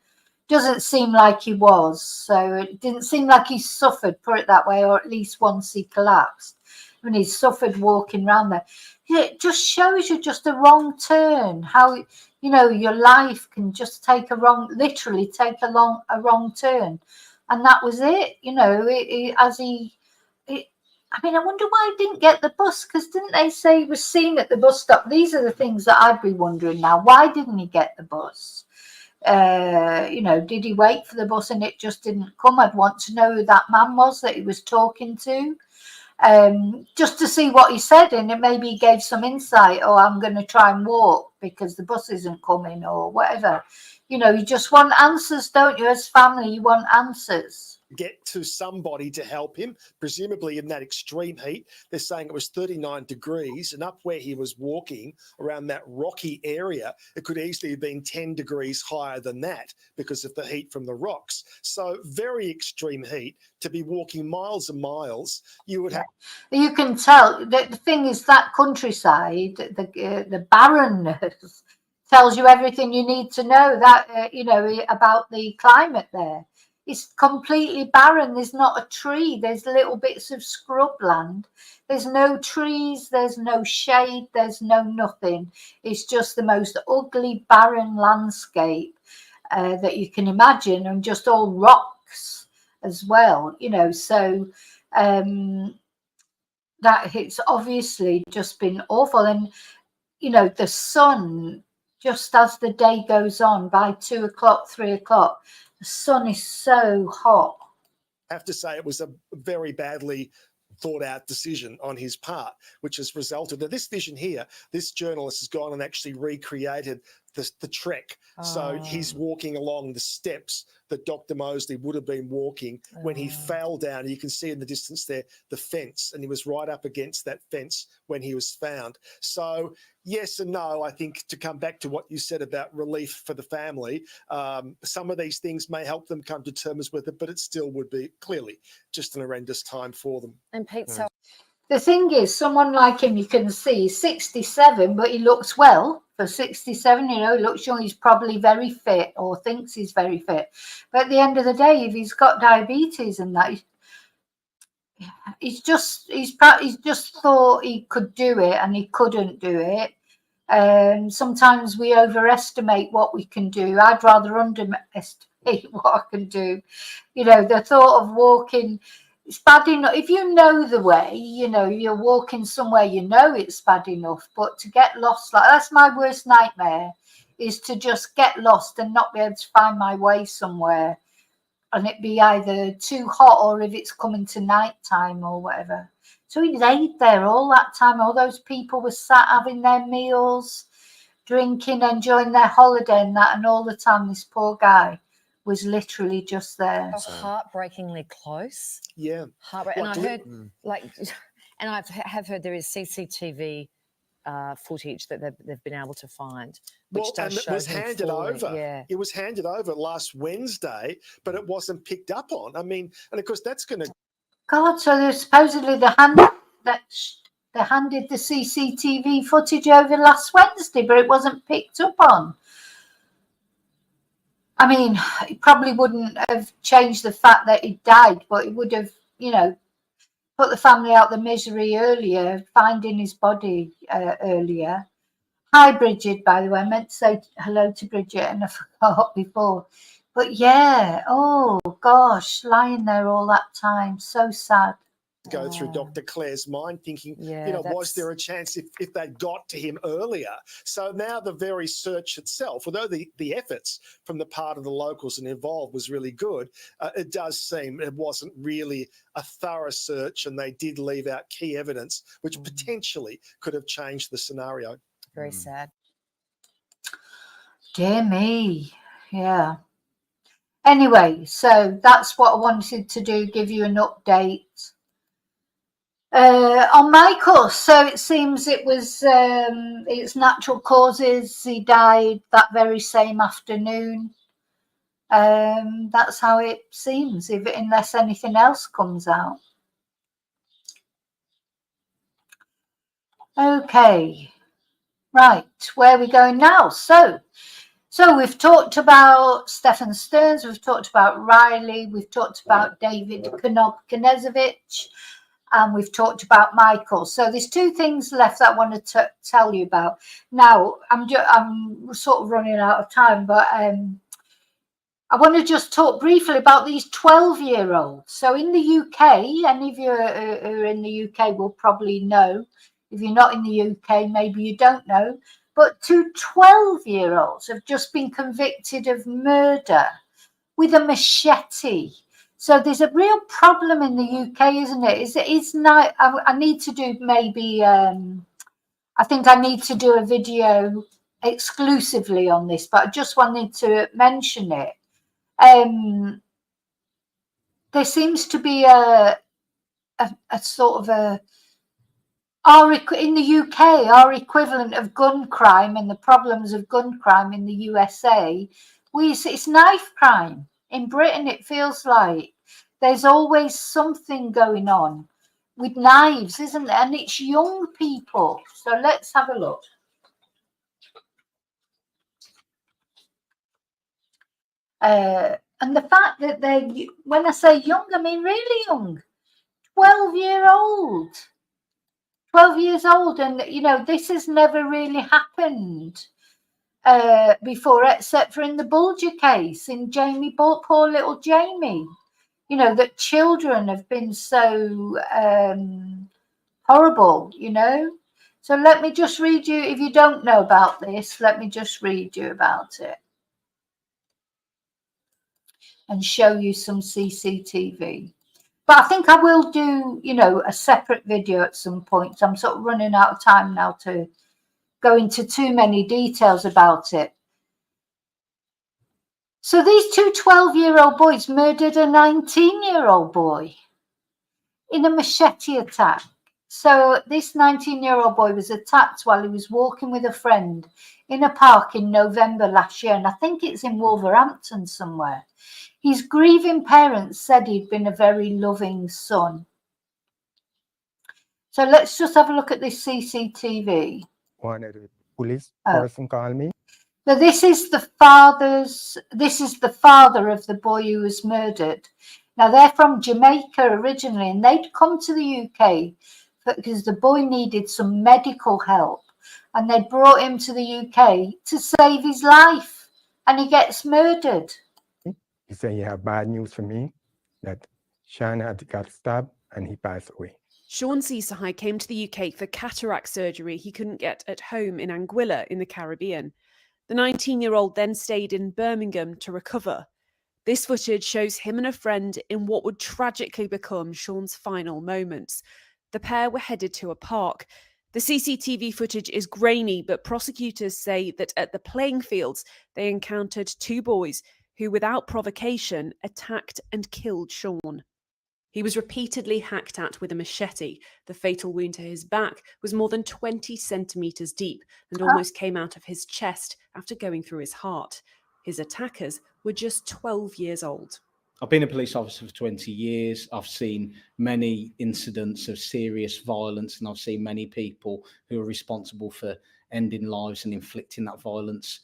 Doesn't seem like he was. So it didn't seem like he suffered, put it that way, or at least once he collapsed. When he suffered walking around there. It just shows you just a wrong turn, how, your life can just literally take a wrong turn. And that was it, I wonder why he didn't get the bus, because didn't they say he was seen at the bus stop? These are the things that I'd be wondering now. Why didn't he get the bus? Did he wait for the bus and it just didn't come? I'd want to know who that man was that he was talking to, just to see what he said, and maybe he gave some insight. Oh, I'm going to try and walk because the bus isn't coming, or whatever. You just want answers, don't you? As family, you want answers. Get to somebody to help him, presumably in that extreme heat. They're saying it was 39 degrees, and up where he was walking around that rocky area, it could easily have been 10 degrees higher than that because of the heat from the rocks. So very extreme heat. To be walking miles and miles, you would have. You can tell. The thing is, that countryside, the barrenness tells you everything you need to know. That about the climate there. It's completely barren. There's not a tree. There's little bits of scrubland. There's no trees. There's no shade. There's no nothing. It's just the most ugly, barren landscape that you can imagine, and just all rocks as well. So that it's obviously just been awful. And the sun, just as the day goes on, by 2 o'clock, 3 o'clock. The sun is so hot. I have to say it was a very badly thought out decision on his part, which has resulted in this vision here. This journalist has gone and actually recreated the trek. So he's walking along the steps that Dr. Moseley would have been walking when he fell down. You can see in the distance there the fence, and he was right up against that fence when he was found. So yes and no, I think, to come back to what you said about relief for the family, some of these things may help them come to terms with it, but it still would be clearly just an horrendous time for them. And Pete, so the thing is, someone like him, you can see, he's 67, but he looks well for 67. You know, he looks young. He's probably very fit, or thinks he's very fit. But at the end of the day, if he's got diabetes and that, he's just thought he could do it and he couldn't do it. Sometimes we overestimate what we can do. I'd rather underestimate what I can do. You know, the thought of walking, it's bad enough. If you know the way, you know, you're walking somewhere, you know it's bad enough. But to get lost, like, that's my worst nightmare, is to just get lost and not be able to find my way somewhere. And it be either too hot, or if it's coming to night time or whatever. So he laid there all that time. All those people were sat having their meals, drinking, enjoying their holiday and that. And all the time, this poor guy was literally just there. Heartbreakingly close. Yeah. And I heard, and I have heard there is CCTV footage that they've been able to find, which does show it was handed over. Yeah. It was handed over last Wednesday, but it wasn't picked up on. I mean, and of course that's going to. God, so there's supposedly they handed the CCTV footage over last Wednesday, but it wasn't picked up on. I mean, it probably wouldn't have changed the fact that he died, but it would have, you know, put the family out the misery earlier, finding his body earlier. Hi, Bridget, by the way. I meant to say hello to Bridget and I forgot before. But yeah, oh gosh, lying there all that time, so sad. Go through Dr. Claire's mind, thinking, you know, was there a chance if they got to him earlier? So now the very search itself, although the efforts from the part of the locals and involved was really good, it does seem it wasn't really a thorough search, and they did leave out key evidence which potentially could have changed the scenario. Very sad. Dear me, yeah. Anyway, so that's what I wanted to do, give you an update. On Michael, so it seems it was it's natural causes. He died that very same afternoon. That's how it seems, unless anything else comes out. Okay, right, where are we going now? So we've talked about Stefan Stearns, we've talked about Riley, we've talked about David Knezevich, and we've talked about Michael. So there's two things left that I want to tell you about. Now, I'm sort of running out of time, but I want to just talk briefly about these 12-year-olds. So in the UK, any of you who are in the UK will probably know. If you're not in the UK, maybe you don't know. But two 12-year-olds have just been convicted of murder with a machete. So there's a real problem in the UK, isn't it? It's not. I need to do maybe. I think I need to do a video exclusively on this, but I just wanted to mention it. There seems to be a sort of in the UK, our equivalent of gun crime and the problems of gun crime in the USA, it's knife crime. In Britain, it feels like there's always something going on with knives, isn't there? And it's young people. So let's have a look. And the fact that when I say young, I mean really young, 12-year-old. 12 years old, and you know, this has never really happened before, except for in the Bulger case, in poor little Jamie. You know, that children have been so horrible, you know. So let me just read you, if you don't know about this, let me just read you about it and show you some CCTV. But I think I will do, you know, a separate video at some point. So I'm sort of running out of time now to go into too many details about it. So these two 12-year-old boys murdered a 19-year-old boy in a machete attack. So this 19-year-old boy was attacked while he was walking with a friend in a park in November last year, and I think it's in Wolverhampton somewhere. His grieving parents said he'd been a very loving son. So let's just have a look at this CCTV. One of the police person called me. So this is the father of the boy who was murdered. Now they're from Jamaica originally, and they'd come to the UK because the boy needed some medical help, and they brought him to the UK to save his life, and he gets murdered. He said he had bad news for me, that Sean had got stabbed and he passed away. Sean Sisahai came to the UK for cataract surgery he couldn't get at home in Anguilla in the Caribbean. The 19-year-old then stayed in Birmingham to recover. This footage shows him and a friend in what would tragically become Sean's final moments. The pair were headed to a park. The CCTV footage is grainy, but prosecutors say that at the playing fields, they encountered two boys who, without provocation, attacked and killed Sean. He was repeatedly hacked at with a machete. The fatal wound to his back was more than 20 centimetres deep and almost came out of his chest after going through his heart. His attackers were just 12 years old. I've been a police officer for 20 years. I've seen many incidents of serious violence, and I've seen many people who are responsible for ending lives and inflicting that violence.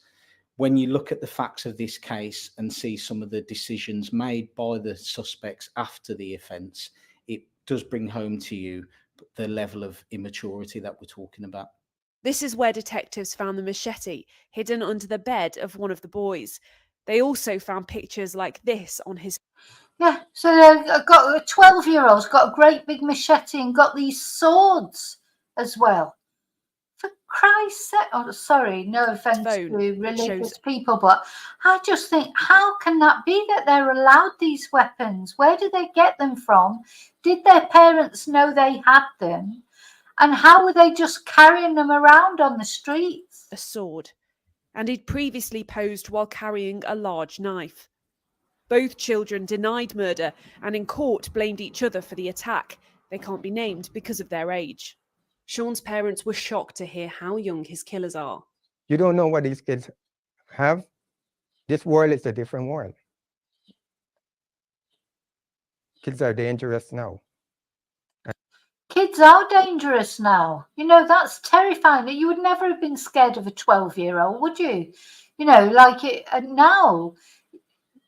When you look at the facts of this case and see some of the decisions made by the suspects after the offence, it does bring home to you the level of immaturity that we're talking about. This is where detectives found the machete hidden under the bed of one of the boys. They also found pictures like this on his... Yeah, so they've got a 12-year-old's got a great big machete and got these swords as well. For Christ's sake, oh, sorry, no offence to religious people, but I just think, how can that be that they're allowed these weapons? Where did they get them from? Did their parents know they had them? And how were they just carrying them around on the streets? A sword. And he'd previously posed while carrying a large knife. Both children denied murder and in court blamed each other for the attack. They can't be named because of their age. Sean's parents were shocked to hear how young his killers are. You don't know what these kids have. This world is a different world. Kids are dangerous now. Kids are dangerous now. You know, that's terrifying. You would never have been scared of a 12-year-old, would you? You know, like it now,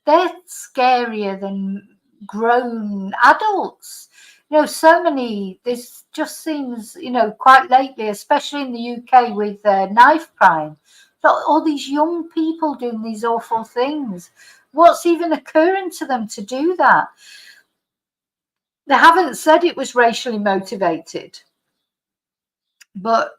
they're scarier than grown adults. You know, so many, this just seems, you know, quite lately, especially in the UK with knife crime, all these young people doing these awful things. What's even occurring to them to do that? They haven't said it was racially motivated, but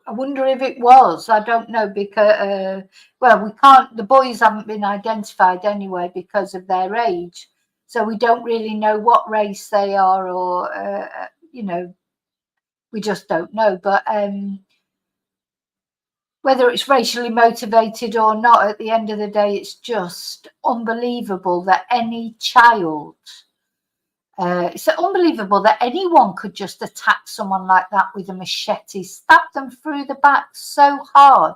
I wonder if it was. I don't know, because, well, we can't, the boys haven't been identified anyway because of their age. So we don't really know what race they are, or, you know, we just don't know. But whether it's racially motivated or not, at the end of the day, it's just unbelievable that any child, it's unbelievable that anyone could just attack someone like that with a machete, stab them through the back so hard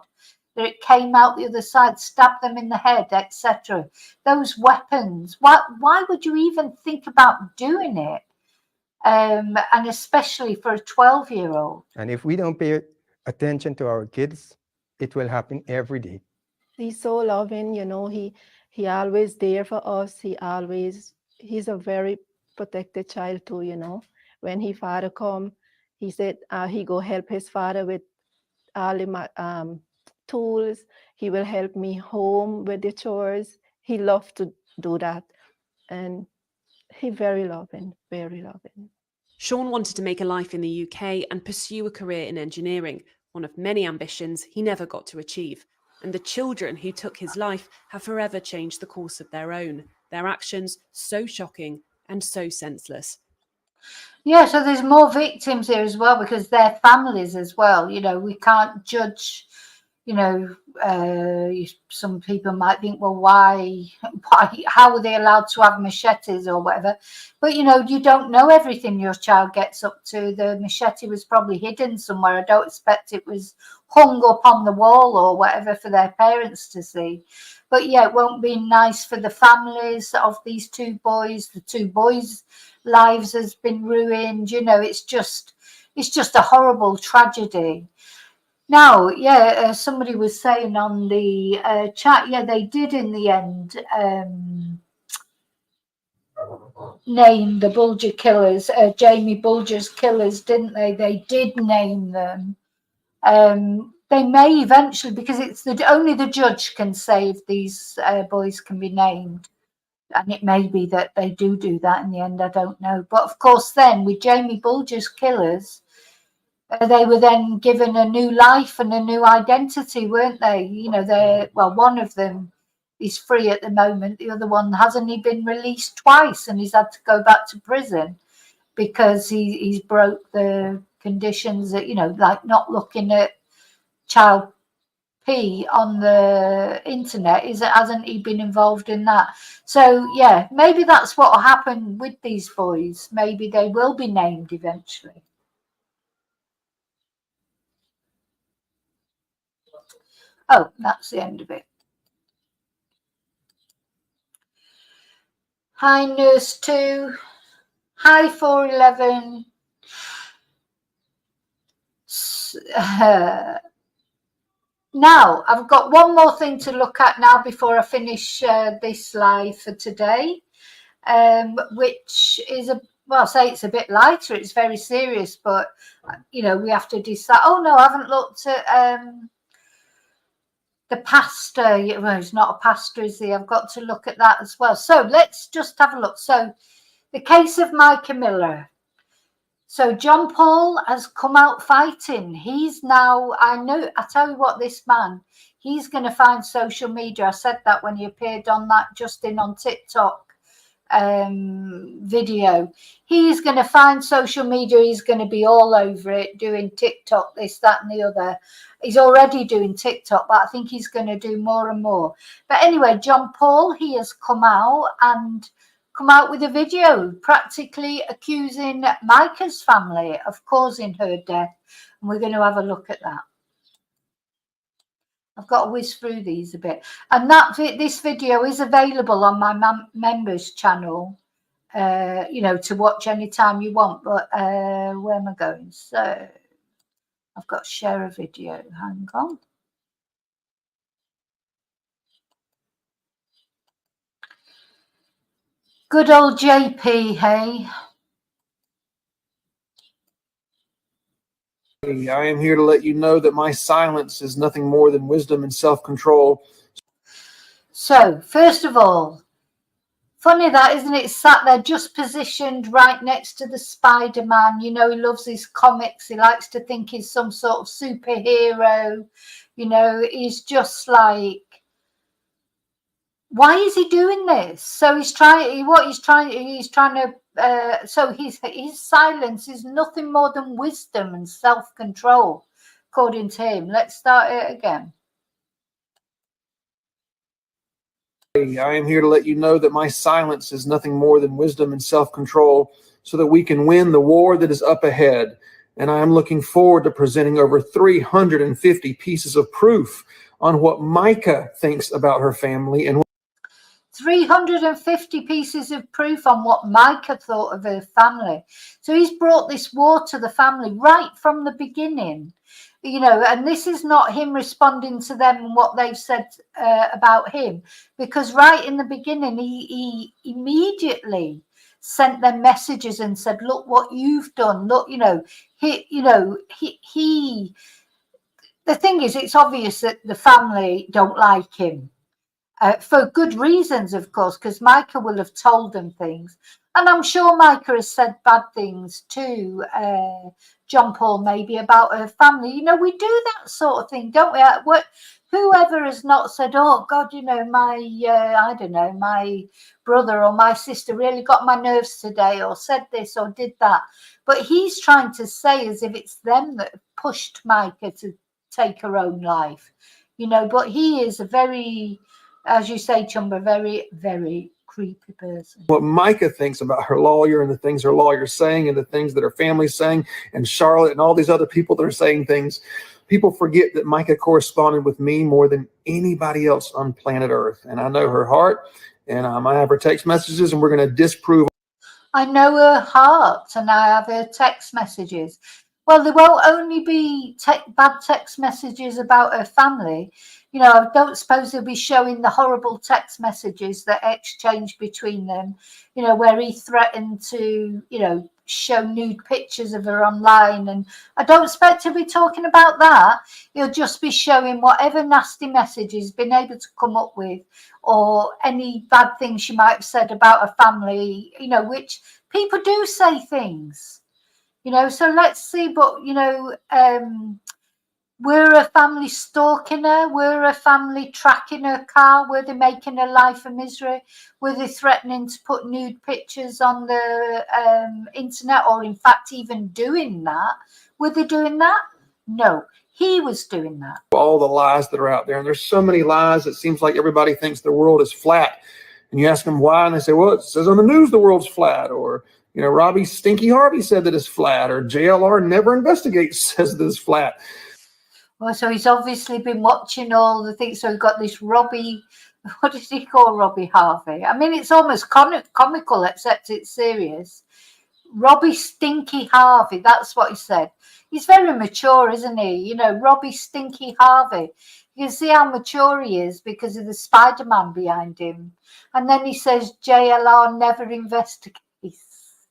that it came out the other side, stab them in the head, etc. Those weapons, why would you even think about doing it? And especially for a 12-year-old. And if we don't pay attention to our kids, it will happen every day. He's so loving, you know, he always there for us. He's a very protected child too, you know. When his father come, he said he go help his father with all the tools. He will help me home with the chores. He loves to do that, and he very loving, very loving. Sean wanted to make a life in the UK and pursue a career in engineering, one of many ambitions he never got to achieve. And the children who took his life have forever changed the course of their own. Their actions so shocking and so senseless. Yeah, so there's more victims here as well, because they're families as well. You know, we can't judge, you know, some people might think, well, why, how were they allowed to have machetes or whatever? But, you know, you don't know everything your child gets up to. The machete was probably hidden somewhere. I don't expect it was hung up on the wall or whatever for their parents to see. But yeah, it won't be nice for the families of these two boys. The two boys' lives has been ruined. You know, it's just a horrible tragedy. Now, yeah, somebody was saying on the chat, yeah, they did in the end name the Bulger killers, Jamie Bulger's killers, didn't they? They did name them. They may eventually, because it's only the judge can say if these boys can be named. And it may be that they do that in the end, I don't know. But of course, then with Jamie Bulger's killers, they were then given a new life and a new identity, weren't they? You know, one of them is free at the moment. The other one hasn't. He been released twice, and he's had to go back to prison because he's broke the conditions that, you know, like not looking at child P on the internet. Hasn't he been involved in that? So yeah, maybe that's what will happen with these boys. Maybe they will be named eventually. Oh, that's the end of it. Hi, Nurse 2. Hi, 411. Now, I've got one more thing to look at now before I finish this live for today, which is well, say it's a bit lighter. It's very serious, but, you know, we have to decide. Oh, no, I haven't looked at... the pastor, well, he's not a pastor, is he? I've got to look at that as well. So let's just have a look. So the case of Micah Miller. So John Paul has come out fighting. He's now, I tell you what, this man, he's going to find social media. I said that when he appeared on that Justin on TikTok video. He's going to find social media. He's going to be all over it, doing TikTok, this, that, and the other. He's already doing TikTok, but I think he's going to do more and more. But anyway, John Paul, he has come out with a video practically accusing Micah's family of causing her death. And we're going to have a look at that. I've got to whiz through these a bit. And this video is available on my members channel, you know, to watch anytime you want. But where am I going? So I've got to share a video. Hang on. Good old JP, hey? I am here to let you know that my silence is nothing more than wisdom and self-control. So, first of all, funny that, isn't it? Sat there just positioned right next to the Spider-Man. You know, he loves his comics. He likes to think he's some sort of superhero. You know, he's just like, why is he doing this? So he's trying to, so his silence is nothing more than wisdom and self-control, according to him. Let's start it again. I am here to let you know that my silence is nothing more than wisdom and self-control so that we can win the war that is up ahead. And I am looking forward to presenting over 350 pieces of proof on what Micah thinks about her family and 350 pieces of proof on what Micah thought of her family. So he's brought this war to the family right from the beginning. You know, and this is not him responding to them and what they've said about him, because right in the beginning, he immediately sent them messages and said, look what you've done. Look, the thing is, it's obvious that the family don't like him. For good reasons, of course, because Micah will have told them things. And I'm sure Micah has said bad things to John Paul, maybe about her family. You know, we do that sort of thing, don't we? Whoever has not said, oh, God, you know, I don't know, my brother or my sister really got my nerves today, or said this or did that. But he's trying to say as if it's them that pushed Micah to take her own life. you know, but he is a very, as you say, Chumba, very, very creepy person. What Micah thinks about her lawyer and the things her lawyer's saying and the things that her family's saying and Charlotte and all these other people that are saying things. People forget that Micah corresponded with me more than anybody else on planet Earth. And I know her heart, and I have her text messages, and we're going to disprove. I know her heart, and I have her text messages. Well, there won't only be bad text messages about her family. You know, I don't suppose they'll be showing the horrible text messages that exchanged between them, you know, where he threatened to, you know, show nude pictures of her online. And I don't expect to be talking about that. He'll just be showing whatever nasty message he's been able to come up with, or any bad things she might have said about her family, you know, which people do say things, you know. So let's see. But, you know, were her family stalking her? Were her family tracking her car? Were they making her life a misery? Were they threatening to put nude pictures on the internet, or in fact even doing that? Were they doing that? No, he was doing that. All the lies that are out there. And there's so many lies, it seems like everybody thinks the world is flat. And you ask them why, and they say, well, it says on the news the world's flat. Or, you know, Robbie Stinky Harvey said that it's flat. Or JLR Never Investigates says that it's flat. Well, so he's obviously been watching all the things. So we've got this Robbie, what did he call Robbie Harvey? I mean, it's almost comical, except it's serious. Robbie Stinky Harvey, that's what he said. He's very mature, isn't he? You know, Robbie Stinky Harvey. You can see how mature he is because of the Spider-Man behind him. And then he says JLR Never Investigates.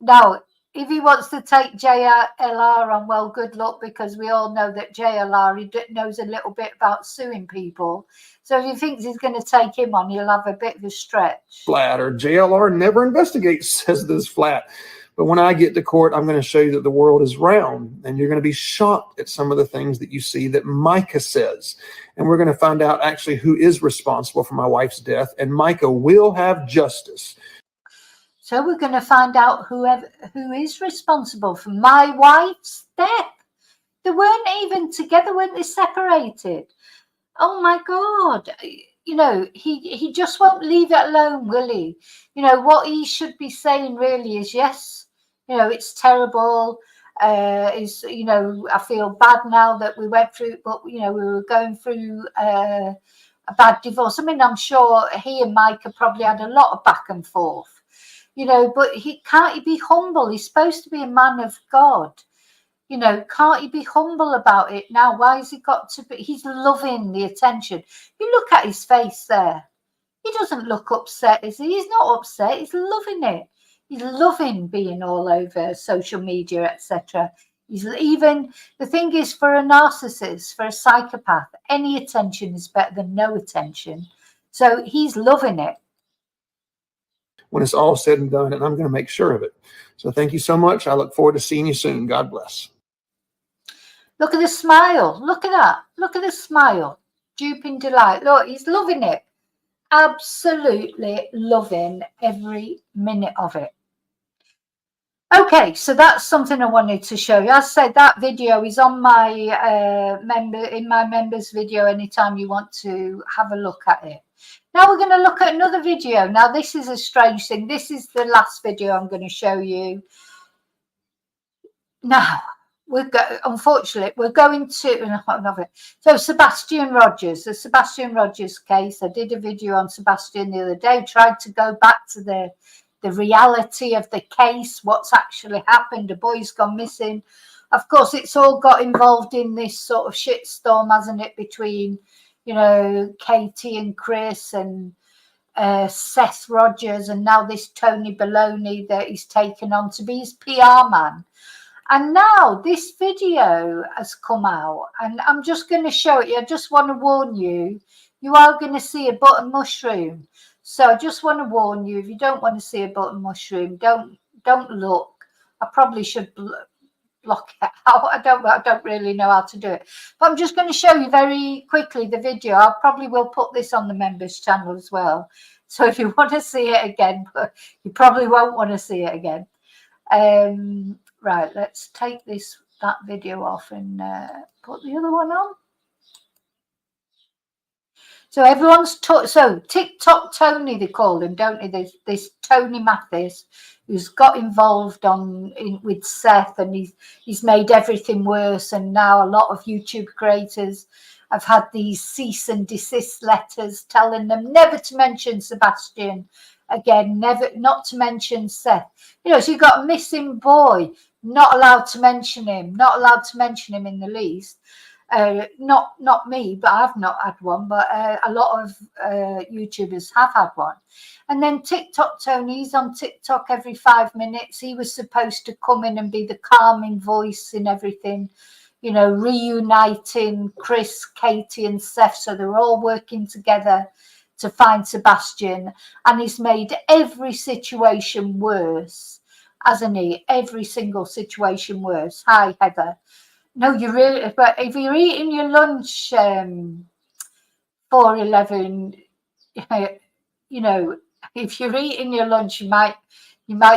Now, if he wants to take JLR on, well, good luck, because we all know that JLR, he knows a little bit about suing people. So if he thinks he's going to take him on, he'll have a bit of a stretch. Flat. Or JLR Never Investigates says that it's flat. But when I get to court, I'm going to show you that the world is round, and you're going to be shocked at some of the things that you see that Micah says. And we're going to find out actually who is responsible for my wife's death, and Micah will have justice. So we're going to find out who is responsible for my wife's death. They weren't even together, weren't they separated? Oh my God. You know, he just won't leave it alone, will he? You know, what he should be saying really is, yes, you know, it's terrible. You know, I feel bad now that we went through, but, you know, we were going through a bad divorce. I mean, I'm sure he and Micah probably had a lot of back and forth. You know, but can't he be humble? He's supposed to be a man of God. You know, can't he be humble about it now? Why has he got to be? He's loving the attention. You look at his face there. He doesn't look upset, is he? He's not upset. He's loving it. He's loving being all over social media, etc. He's even, the thing is, for a narcissist, for a psychopath, any attention is better than no attention. So he's loving it. When it's all said and done, and I'm going to make sure of it. So thank you so much. I look forward to seeing you soon. God bless. Look at the smile. Look at that. Look at the smile. Duping delight. Look, he's loving it. Absolutely loving every minute of it. Okay, so that's something I wanted to show you. As I said, that video is on my members video anytime you want to have a look at it. Now we're going to look at another video. Now this is a strange thing. This is the last video I'm going to show you. Now, unfortunately, we're going to, so Sebastian Rogers, the Sebastian Rogers case. I did a video on Sebastian the other day, tried to go back to the reality of the case, what's actually happened. A boy's gone missing. Of course, it's all got involved in this sort of shitstorm, hasn't it, between, you know, Katie and Chris and Seth Rogers, and now this Tony Baloney that he's taken on to be his PR man. And now this video has come out, and I'm just going to show it you. I just want to warn you, you are going to see a button mushroom. So I just want to warn you, if you don't want to see a button mushroom, don't look. I probably should block it out. I don't really know how to do it, but I'm just going to show you very quickly the video. I probably will put this on the members channel as well, so if you want to see it again, but you probably won't want to see it again. Right, let's take that video off and put the other one on. So everyone's so TikTok Tony, they call him, don't they? This Tony Mathis, who's got involved with Seth, and he's made everything worse. And now a lot of YouTube creators have had these cease and desist letters telling them never to mention Sebastian again, not to mention Seth. You know, so you've got a missing boy, not allowed to mention him, not allowed to mention him in the least. Not me, but I've not had one, but a lot of YouTubers have had one. And then TikTok Tony's on TikTok every 5 minutes. He was supposed to come in and be the calming voice in everything, you know, reuniting Chris, Katie and Seth, so they're all working together to find Sebastian. And he's made every situation worse, hasn't he? Every single situation worse. Hi, Heather. No, you really, but if you're eating your lunch 4:11, you know, if you're eating your lunch, you might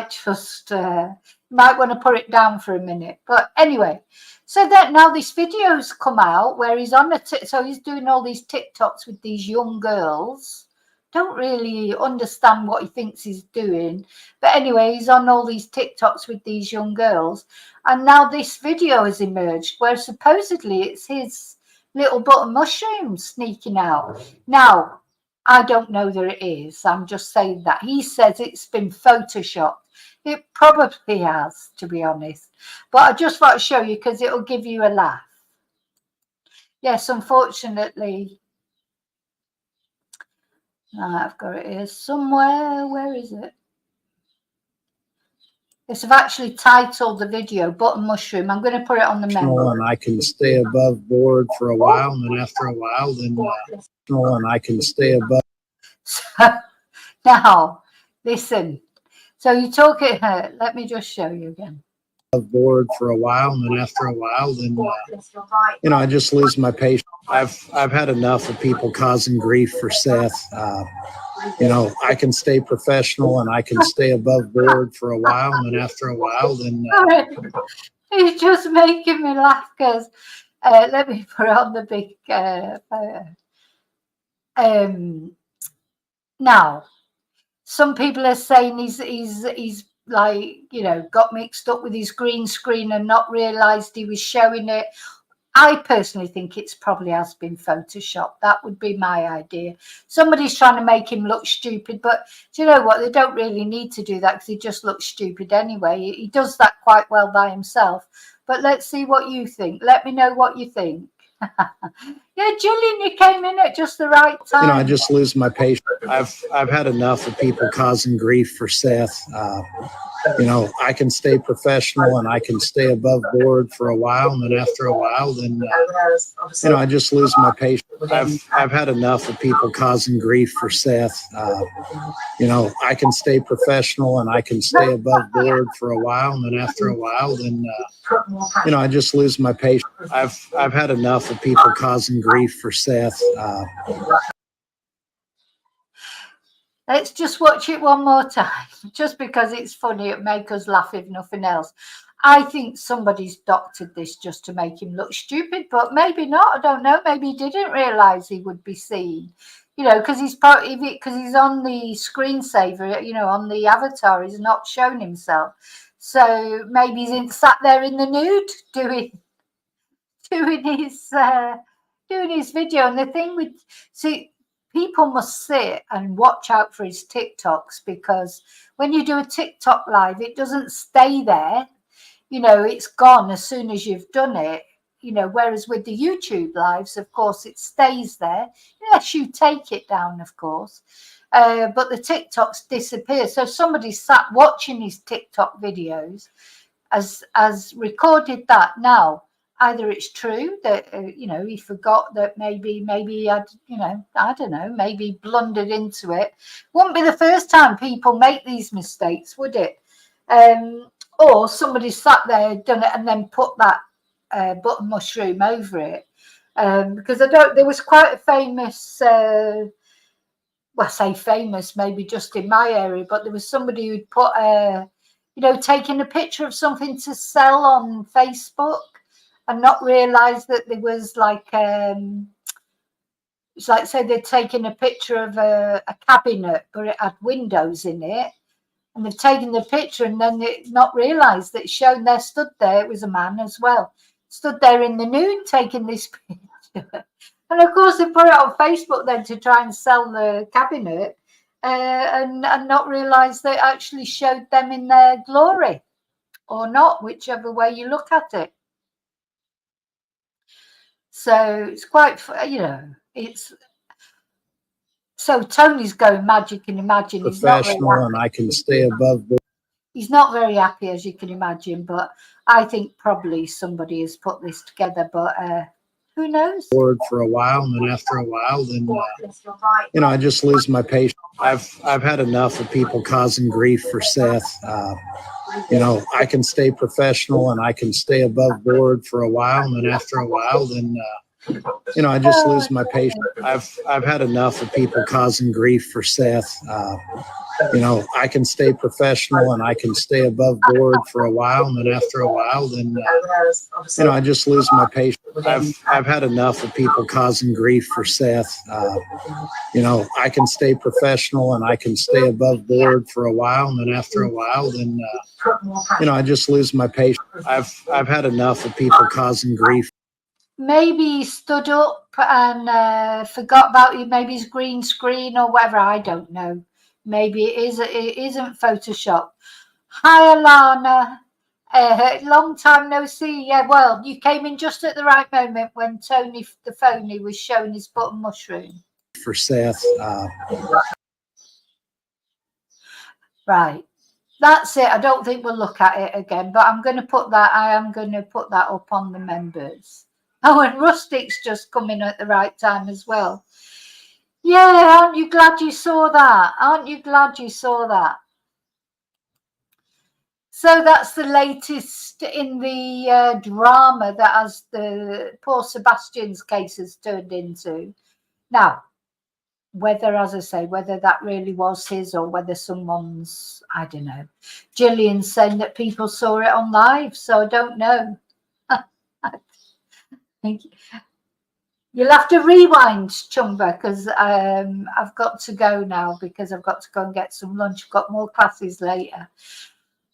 just you might want to put it down for a minute. But anyway, so that now this video's come out where he's on so he's doing all these TikToks with these young girls. Don't really understand what he thinks he's doing, but anyway, he's on all these TikToks with these young girls, and now this video has emerged where supposedly it's his little button mushroom sneaking out. Now, I don't know that it is. I'm just saying that he says it's been photoshopped. It probably has, to be honest, but I just want to show you because it'll give you a laugh. Yes, unfortunately. I've got it here somewhere. Where is it? Yes, I've actually titled the video Button Mushroom. I'm going to put it on the memo. And I can stay above board for a while, and then after a while, then and I can stay above. So, now, listen. So you talk it. Let me just show you again. Board for a while, and then after a while, then you know, I just lose my patience. I've had enough of people causing grief for Seth. You know, I can stay professional and I can stay above board for a while, and then after a while, then it's just making me laugh because let me put on the big photo. Now, some people are saying he's like, you know, got mixed up with his green screen and not realized he was showing it. I personally think it's probably has been photoshopped. That would be my idea. Somebody's trying to make him look stupid, but do you know what? They don't really need to do that because he just looks stupid anyway. He does that quite well by himself. But let's see what you think. Let me know what you think. Yeah, Gillian, you came in at just the right time. you know, I just lose my patience. I've had enough of people causing grief for Seth. You know, I can stay professional and I can stay above board for a while, and then after a while, then you know, I just lose my patience. I've had enough of people causing grief for Seth. You know, I can stay professional and I can stay above board for a while, and then after a while, then you know, I just lose my patience. I've had enough of people causing grief for Seth. Let's just watch it one more time, just because it's funny. It makes us laugh, if nothing else. I think somebody's doctored this just to make him look stupid, but maybe not. I don't know. Maybe he didn't realise he would be seen, you know, because he's on the screensaver, you know, on the avatar. He's not shown himself, so maybe he's sat there in the nude doing his video. And the thing with people must sit and watch out for his TikToks, because when you do a TikTok live, it doesn't stay there. You know, it's gone as soon as you've done it. You know, whereas with the YouTube lives, of course, it stays there. Yes, you take it down, of course. But the TikToks disappear. So somebody sat watching his TikTok videos, has recorded that. Now, either it's true that, you know, he forgot that maybe he had, you know, I don't know, maybe blundered into it. Wouldn't be the first time people make these mistakes, would it? Or somebody sat there, done it, and then put that button mushroom over it. Because there was quite a famous, well, I say famous, maybe just in my area, but there was somebody who'd put, you know, taken a picture of something to sell on Facebook, and not realise that there was like, you it's like, say they'd taken a picture of a cabinet, but it had windows in it. And they've taken the picture and then not realised that it's shown there, stood there, it was a man as well, stood there in the nude taking this picture. And of course they put it on Facebook then to try and sell the cabinet and not realise they actually showed them in their glory or not, whichever way you look at it. So it's quite, you know, it's... So Tony's going mad, you can imagine. He's not very Professional, and I can stay above board. He's not very happy, as you can imagine, but I think probably somebody has put this together, but who knows? For a while, and then after a while, then you know, I just lose my patience. I've had enough of people causing grief for Seth. You know, I can stay professional and I can stay above board for a while, and then after a while, then you know, I just lose my patience. I've had enough of people causing grief for Seth. You know, I can stay professional and I can stay above board for a while, and then after a while, then you know, I just lose my patience. I've had enough of people causing grief for Seth. You know, I can stay professional and I can stay above board for a while, and then after a while, then you know, I just lose my patience. I've had enough of people causing grief. Maybe he stood up and forgot about it. Maybe his green screen or whatever. I don't know. Maybe it isn't Photoshop. Hi, Alana. Long time no see. Yeah, well, you came in just at the right moment when Tony the phony was showing his button mushroom. For Seth. Right. That's it. I don't think we'll look at it again, but I'm going to put that. I am going to put that up on the members. Oh, and Rustic's just coming at the right time as well. Yeah, aren't you glad you saw that? Aren't you glad you saw that? So that's the latest in the drama that as the poor Sebastian's case has turned into. Now, whether, as I say, whether that really was his or whether someone's, I don't know. Gillian's saying that people saw it on live, so I don't know. You'll have to rewind, Chumba, because I've got to go now because I've got to go and get some lunch. I've got more classes later.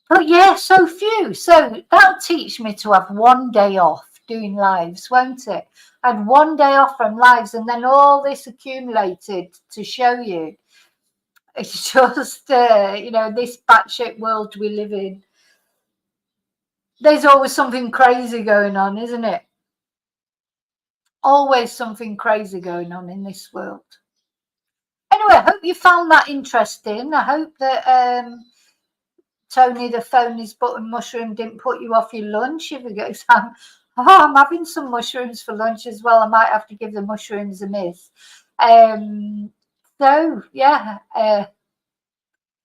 But yeah, so few. So that'll teach me to have one day off doing lives, won't it? I had one day off from lives and then all this accumulated to show you. It's just, you know, this batshit world we live in. There's always something crazy going on, isn't it? Always something crazy going on in this world. Anyway, I hope you found that interesting. I hope that Tony the phony's button mushroom didn't put you off your lunch. If you go, I'm having some mushrooms for lunch as well. I might have to give the mushrooms a miss. So yeah,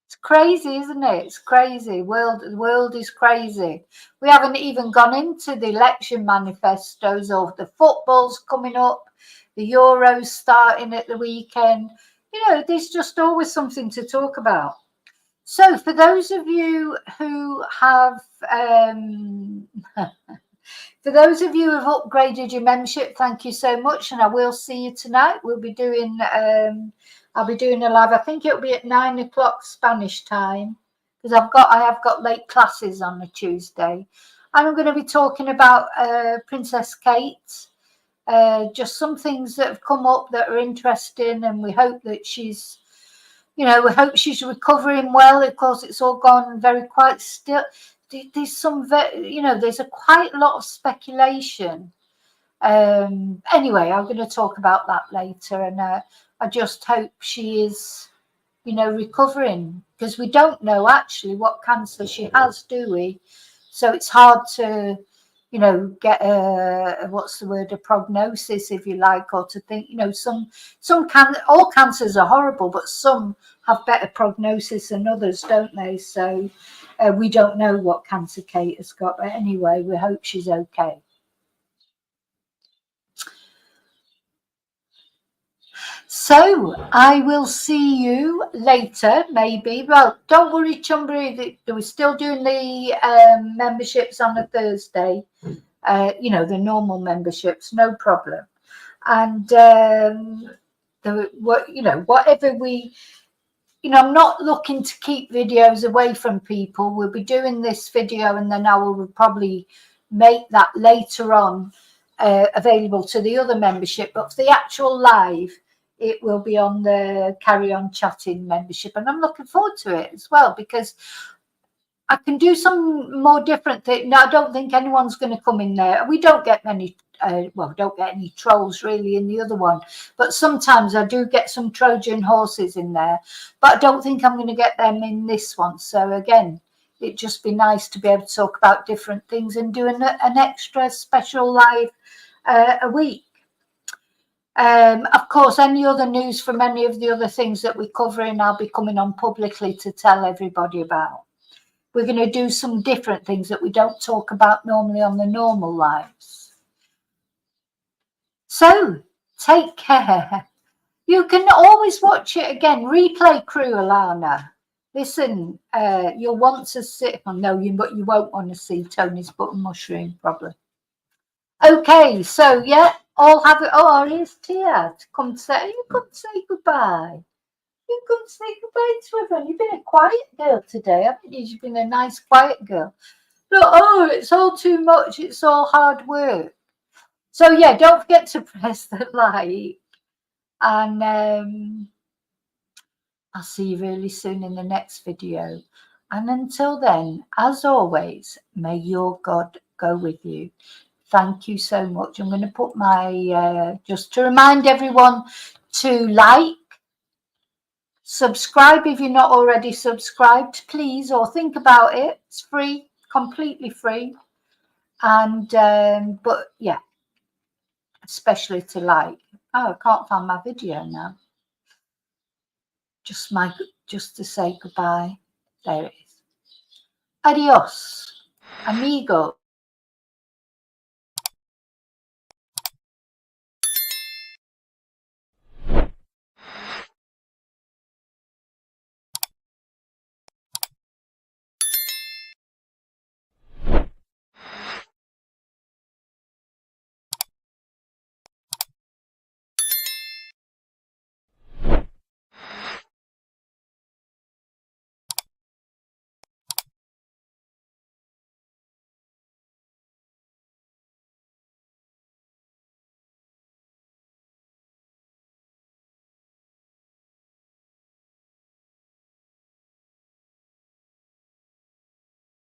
it's crazy, isn't it? It's crazy. The world is crazy. We haven't even gone into the election manifestos or the football's coming up, the Euros starting at the weekend. You know, there's just always something to talk about. So for those of you who have for those of you who have upgraded your membership, thank you so much, and I will see you tonight. We'll be doing I'll be doing a live. I think it'll be at 9 o'clock Spanish time because I have got late classes on a Tuesday. And I'm going to be talking about Princess Kate. Just some things that have come up that are interesting, and we hope that she's, you know, we hope she's recovering well. Of course, it's all gone very quite still. There's some, you know, there's quite a lot of speculation. Anyway, I'm going to talk about that later, and I just hope she is, you know, recovering, because we don't know actually what cancer she has, do we? So it's hard to, you know, get a prognosis, if you like, or to think, you know, all cancers are horrible, but some have better prognosis than others, don't they? So we don't know what cancer Kate has got, but anyway, we hope she's okay. So I will see you later, maybe. Well, don't worry, Chumbury, we're still doing the memberships on a Thursday. You know, the normal memberships, no problem. And whatever we, I'm not looking to keep videos away from people. We'll be doing this video, and then I will probably make that later on available to the other membership. But for the actual live, it will be on the Carry On Chatting membership, and I'm looking forward to it as well, because I can do some more different things. No, I don't think anyone's going to come in there. We don't get many, don't get any trolls really in the other one, but sometimes I do get some Trojan horses in there, but I don't think I'm going to get them in this one. So again, it'd just be nice to be able to talk about different things and do an extra special live a week. Of course, any other news from any of the other things that we're covering, I'll be coming on publicly to tell everybody about. We're going to do some different things that we don't talk about normally on the normal lives. So, take care. You can always watch it again. Replay crew, Alana. Listen, you'll want to sit. But you won't want to see Tony's button mushroom, probably. Okay, so yeah, all have it. Oh, here's Tia to come say. You come say goodbye. You come say goodbye to everyone. You've been a quiet girl today, haven't you? You've been a nice, quiet girl. Look, it's all too much. It's all hard work. So yeah, don't forget to press the like, and I'll see you really soon in the next video. And until then, as always, may your God go with you. Thank you so much. I'm going to put my, just to remind everyone to like, subscribe if you're not already subscribed, please, or think about it. It's free, completely free. And, but yeah, especially to like. Oh, I can't find my video now. Just to say goodbye. There it is. Adios, amigo.